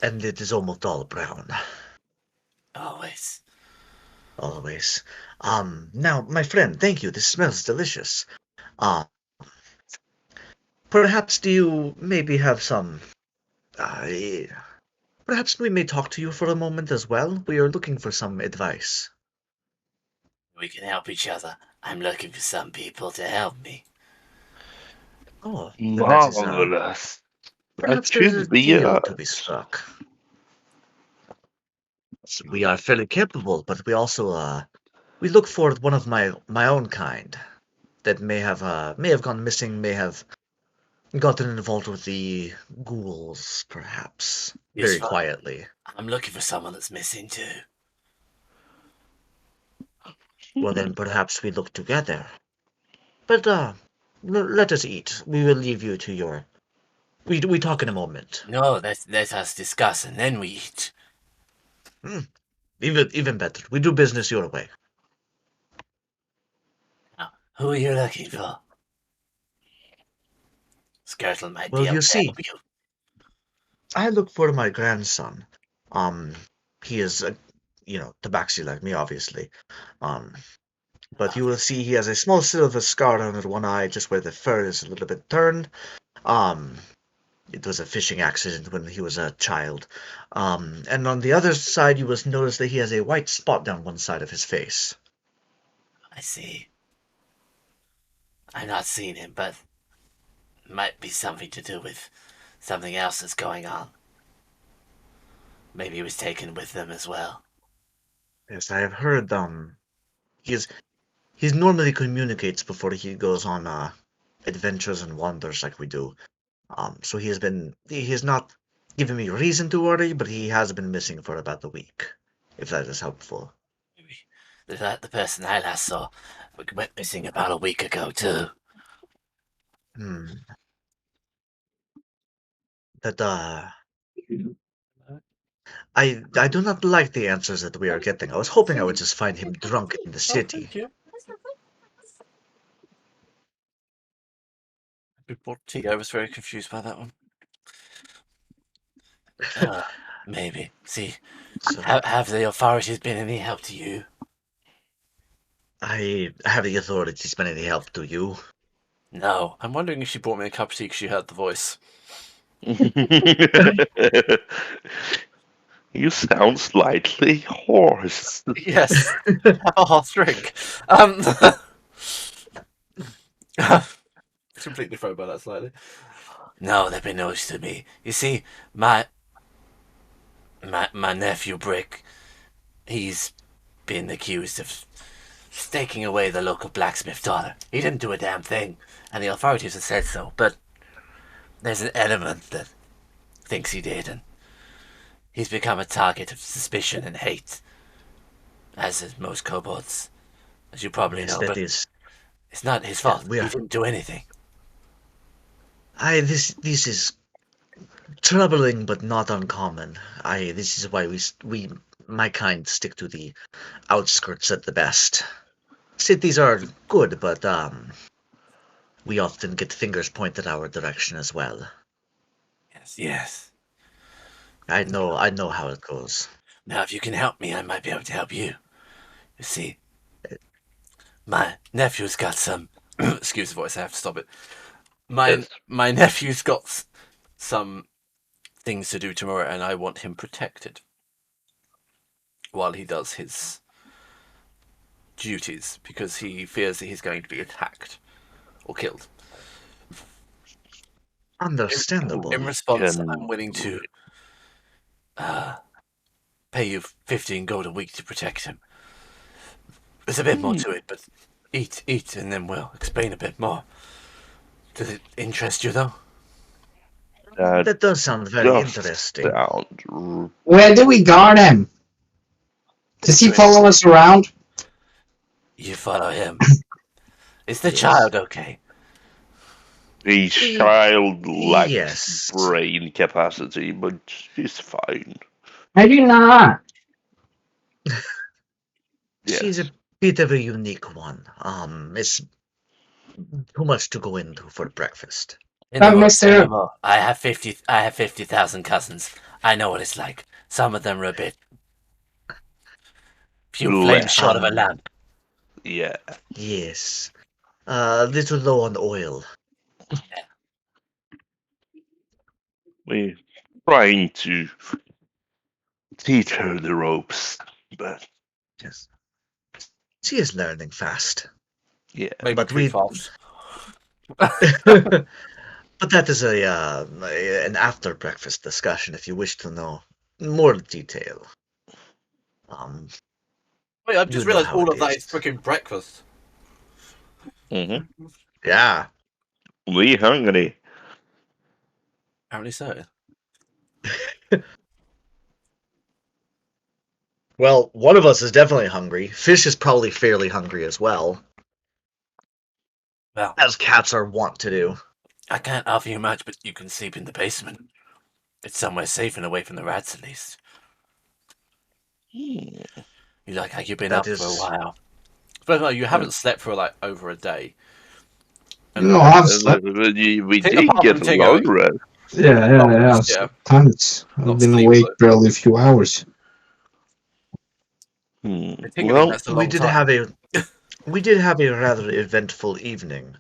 and it is almost all brown, Always. always. Now, my friend, thank you. This smells delicious. Uh, perhaps do you maybe have some, uh, perhaps we may talk to you for a moment as well? We are looking for some advice. We can help each other. I'm looking for some people to help me. Oh, then that is, Marvelous. That perhaps there's a should be deal to be us. struck. We are fairly capable, but we also, we look for one of my own kind that may have gone missing, may have gotten involved with the ghouls, perhaps, It's very fine. quietly. I'm looking for someone that's missing too. Well, then perhaps we look together. But let us eat. We will leave you to your. We talk in a moment. No, let us discuss and then we eat. Even better. We do business your way. Now, who are you looking for? Skirtle might Well, be able you to see, help you. I look for my grandson. Um, he is, tabaxi like me, obviously. Um, but you will see he has a small silver scar under one eye, just where the fur is a little bit turned. Um, it was a fishing accident when he was a child. And on the other side, you will notice that he has a white spot down one side of his face. I see. I've not seen him, but might be something to do with something else that's going on. Maybe he was taken with them as well. Yes, I have heard. He's he normally communicates before he goes on adventures and wanders like we do. So he has not given me reason to worry, but he has been missing for about a week, if that is helpful. Maybe the person I last saw went missing about a week ago too. Hmm. That I do not like the answers that we are getting. I was hoping I would just find him drunk in the Oh, city. thank you. Tigo was very confused by that one. Maybe. See, So have the authorities been any help to you? I have the authorities been any help to you? No. I'm wondering if she brought me a cup of tea because she heard the voice. You sound slightly hoarse. Yes. Have a hot drink. Completely thrown by that slightly. No, they've been no use to me. You see, my nephew Brick, he's been accused of staking away the local blacksmith daughter. He didn't do a damn thing, and the authorities have said so, but there's an element that thinks he did, and he's become a target of suspicion and hate, as is most kobolds, as you probably Yes, know, that but is. it's not his Yeah, fault. He didn't do anything. This is troubling, but not uncommon. This is why we my kind stick to the outskirts at the best. Cities are good, but we often get fingers pointed our direction as well. Yes. I know how it goes. Now, if you can help me, I might be able to help you. You see, my nephew's got some. Excuse the voice, I have to stop it. My Yes. my nephew's got some things to do tomorrow, and I want him protected while he does his duties because he fears that he's going to be attacked or killed. Understandable. In response, Can- I'm willing to pay you 15 gold a week to protect him. There's a bit more to it, but eat, and then we'll explain a bit more. Does it interest you, though? That does sound very Just interesting. sound Where do we guard him? Does he follow us around? You follow him. Is the child okay? a child lacks Yes. brain capacity, but she's fine. I do not. She's Yes. a bit of a unique one. It's too much to go into for breakfast. In the But woods Mr. anymore. I have 50,000 cousins. I know what it's like. Some of them are a bit few flames Less. short of a lamp. Yeah. Yes. A little low on oil. We're trying to teach her the ropes, but Yes. She is learning fast. yeah. Maybe But too we- fast. But that is an after breakfast discussion if you wish to know more detail. Wait, I've You just know realised how all it of that is. is freaking breakfast. Mm-hmm. Yeah. We hungry. Apparently so. Well, one of us is definitely hungry. Fish is probably fairly hungry as well, Well, as cats are wont to do. I can't offer you much, but you can sleep in the basement. It's somewhere safe and away from the rats, at least. You look like you've been That up for a is- while. But no, you haven't slept for like over a day. No, I've slept. We Take did apart get from a Tingo, long rest. Yeah. Yeah. Tons. I've Not been sleep, awake but- barely a few hours. Tingling, Well, that's a long time. We did have a rather eventful evening.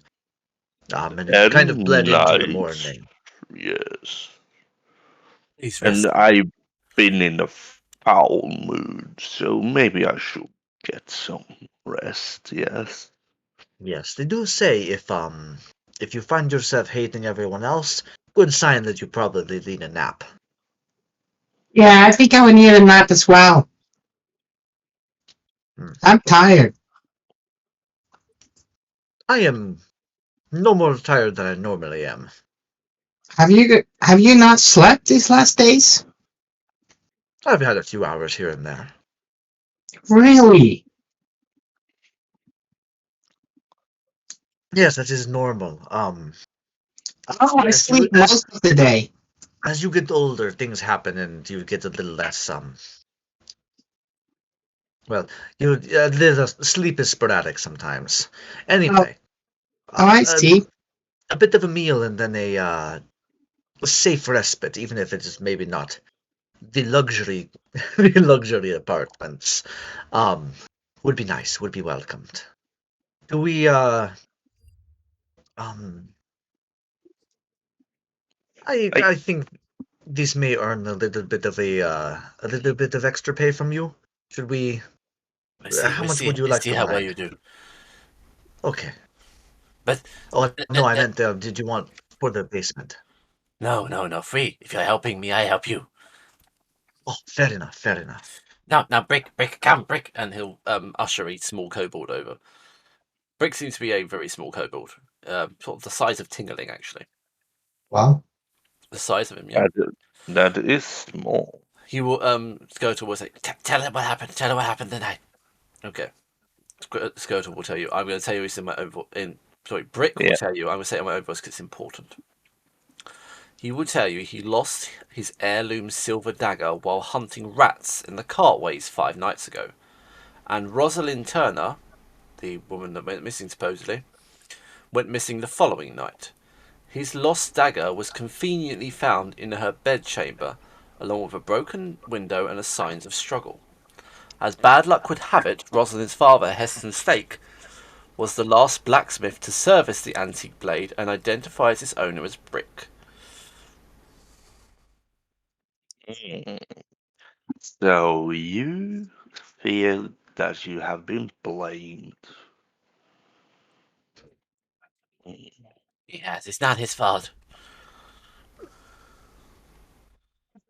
And it kind of bled into the nice. morning. Yes. He's And resting. I've been in a foul mood, so maybe I should get some rest, yes. Yes, they do say if you find yourself hating everyone else, good sign that you probably need a nap. Yeah, I think I would need a nap as well. I'm tired. I am no more tired than I normally am. Have you not slept these last days? I've had a few hours here and there. Really? Yes, that is normal. Oh, I Yes, sleep most of the day. As you get older, things happen and you get a little less well, sleep is sporadic sometimes. Anyway, I see. a bit of a meal and then a safe respite, even if it is maybe not the luxury the luxury apartments, would be nice, would be welcomed. Do we I think this may earn a little bit of a little bit of extra pay from you. Should we? How much would you like see to how well land? you do. Okay. But Oh no, I meant did you want for the basement? no, free. If you're helping me, I help you. Oh, fair enough, fair enough. Now, Brick, come, Brick, and he'll usher a small kobold over. Brick seems to be a very small kobold, sort of the size of Tingerling, actually. Wow. The size of him, yeah. That is small. He will Skirtle will say, tell her what happened. Tell her what happened tonight. Okay. Skirtle will tell you. I'm going to tell you this in my own Brick will tell you. I'm going to say it in my own voice because it's important. He will tell you he lost his heirloom silver dagger while hunting rats in the cartways 5 nights ago. And Rosalind Turner, the woman that went missing supposedly, went missing the following night. His lost dagger was conveniently found in her bedchamber, along with a broken window and signs of struggle. As bad luck would have it, Rosalind's father, Heston Stake, was the last blacksmith to service the antique blade and identifies its owner as Brick. Mm. So you feel that you have been blamed. Mm. Yes, it's not his fault.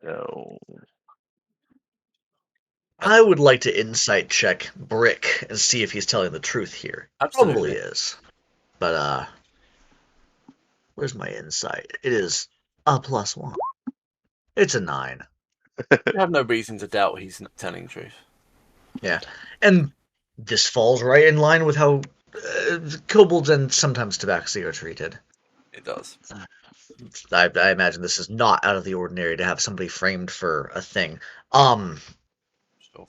So I would like to insight check Brick and see if he's telling the truth here. Probably Absolutely. is. But, where's my insight? It is a +1. It's a 9. You have no reason to doubt he's telling the truth. Yeah. And this falls right in line with how kobolds and sometimes tabaxi are treated. It does. I imagine this is not out of the ordinary to have somebody framed for a thing. Sure.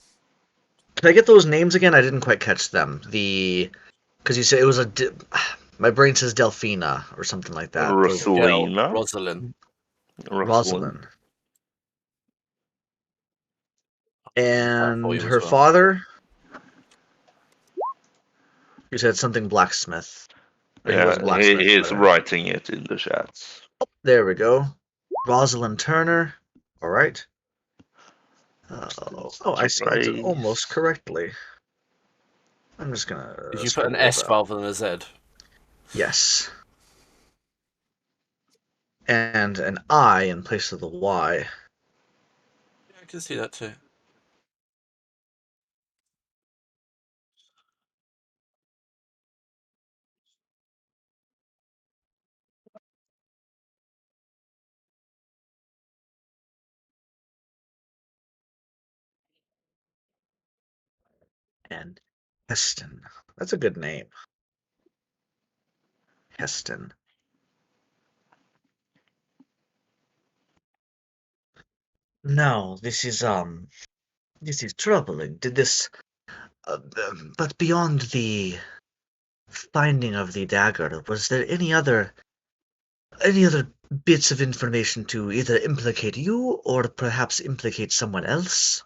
Can I get those names again? I didn't quite catch them. Because you said it was my brain says Delphina or something like that. Rosalina, Rosalind. Rosalind, Rosalind. That for And you as her well. father? You said something blacksmith. Or he was a yeah, blacksmith. he is But, writing it in the chats. there we go. Rosalind Turner. All right. Oh, I spelled it almost Trace. correctly. I'm just gonna Did you put an scribble this S out. rather than a Z? Yes. And an I in place of the Y. Yeah, I can see that too. And Heston. That's a good name. Heston. No, this is troubling. Did this but beyond the finding of the dagger, was there any other bits of information to either implicate you or perhaps implicate someone else?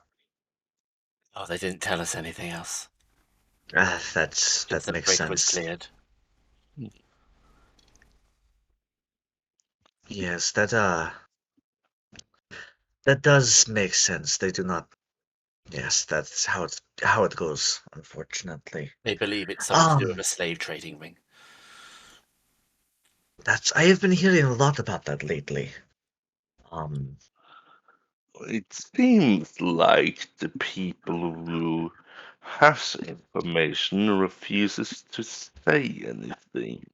Oh, they didn't tell us anything else. That Just the makes brick was sense. cleared. Yes, that does make sense. They do not. Yes, that's how it goes, unfortunately. They believe it's something to do with Um, a slave trading ring. I have been hearing a lot about that lately. Um, It seems like the people who has information refuses to say anything.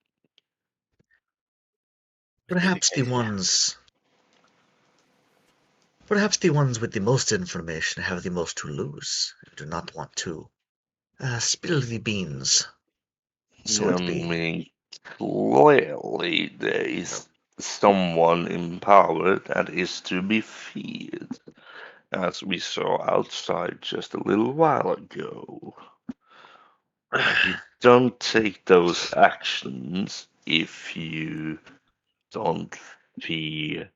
Could be the perhaps the case, yeah. ones perhaps the ones with the most information have the most to lose. I do not want to spill the beans. So I it be. mean, clearly there is someone in power that is to be feared, as we saw outside just a little while ago. You don't take those actions if you don't fear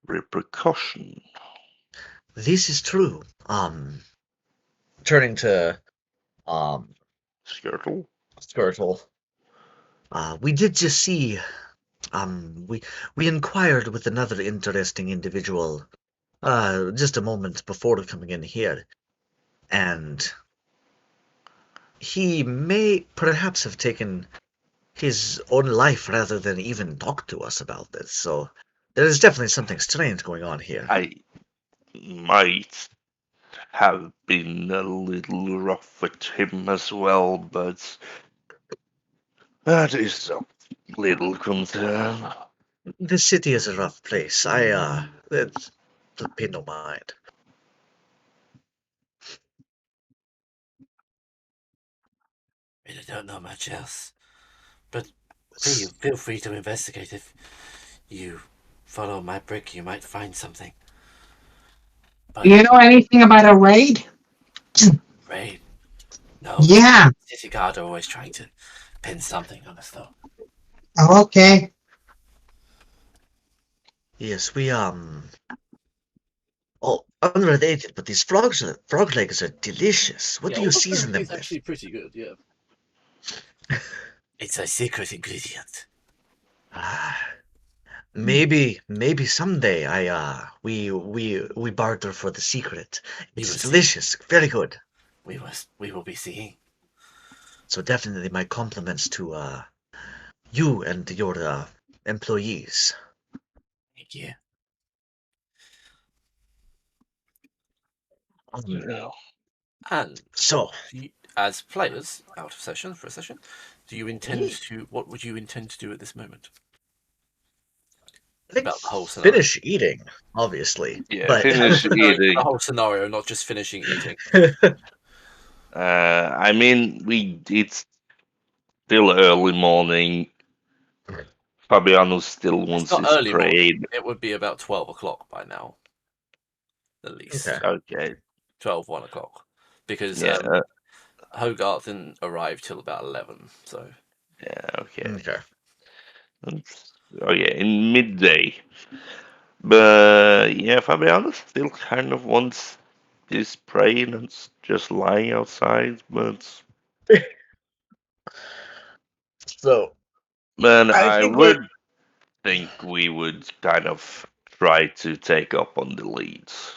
repercussion. This is true. Turning to Skirtle? Skirtle. We did just see. We inquired with another interesting individual. Just a moment before coming in here, and he may perhaps have taken his own life rather than even talk to us about this. So there is definitely something strange going on here. I might have been a little rough with him as well, but that is a little concern. The city is a rough place. It's pay no mind. Really don't know much else. But please feel free to investigate. If you follow my brick, you might find something. But You know anything about a raid? raid? No. Yeah. City guard are always trying to pin something on us, though. Oh, okay. Yes, we Oh, unrelated, but these frog legs are delicious. What do you season them It's with? actually pretty good, yeah. It's a secret ingredient. Ah, Maybe someday we barter for the secret. We It's will see. delicious, very good. We will be seeing. So definitely my compliments to you and your employees. Thank you. Um, And so as players out of session for a session, do you intend Yeah. to? What would you intend to do at this moment? I think About the whole scenario. finish eating, obviously. Yeah, But finish The eating. whole scenario, not just finishing eating. I mean, it's still early morning. Fabiano still It's wants not his early morning. trade. It would be about 12 o'clock by now, at least. Okay. Okay. 12, 1 o'clock. Because Yeah. Hogarth didn't arrive till about 11, so. Yeah. Okay. Okay. Okay. In midday. But yeah, Fabiano still kind of wants his prey and it's just lying outside. But So I I think we're would think we would kind of try to take up on the leads.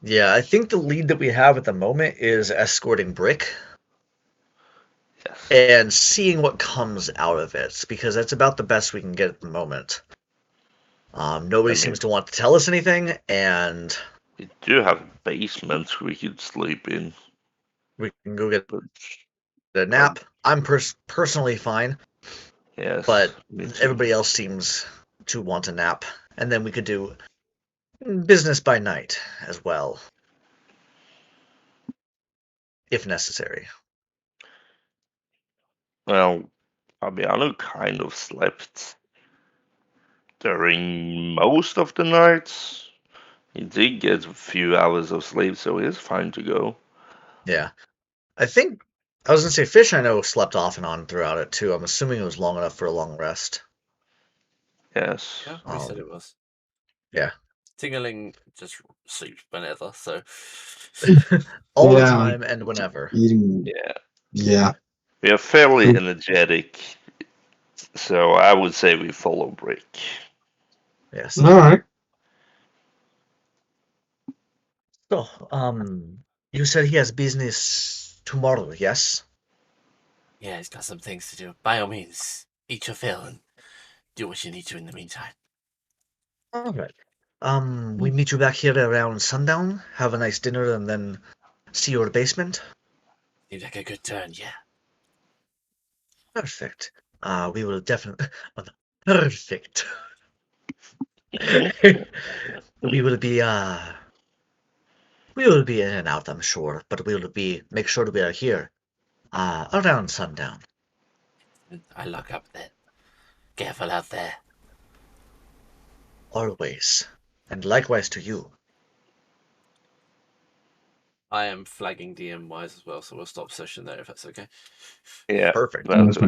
yeah, I think the lead that we have at the moment is escorting Brick Yes. and seeing what comes out of it, because that's about the best we can get at the moment. Nobody I mean, seems to want to tell us anything, and we do have basements we could sleep in, we can go get but a nap. I'm personally fine, yes, but me too. everybody else seems to want a nap, and then we could do business by night as well, if necessary. Well, Fabiano kind of slept during most of the nights. He did get a few hours of sleep, so he's fine to go. Yeah. I think I was gonna say Fish I know slept off and on throughout it too. I'm assuming it was long enough for a long rest. Yes. Yeah, we said it was. Yeah. Tingling just sleeps whenever, so. All the Yeah. time and whenever. Eating. Yeah. Yeah. We are fairly energetic, so I would say we follow Brick. Yes. All right. So, you said he has business tomorrow, yes? Yeah, he's got some things to do. By all means, eat your fill and do what you need to in the meantime. All right. We meet you back here around sundown, have a nice dinner, and then see your basement. Seems like a good turn, yeah. Perfect. We will definitely. Perfect. we will be we will be in and out, I'm sure, but we will make sure we are here around sundown. I lock up there. Careful out there. Always. And likewise to you. I am flagging DM wise as well, so we'll stop session there if that's okay. Yeah, Perfect. that's okay.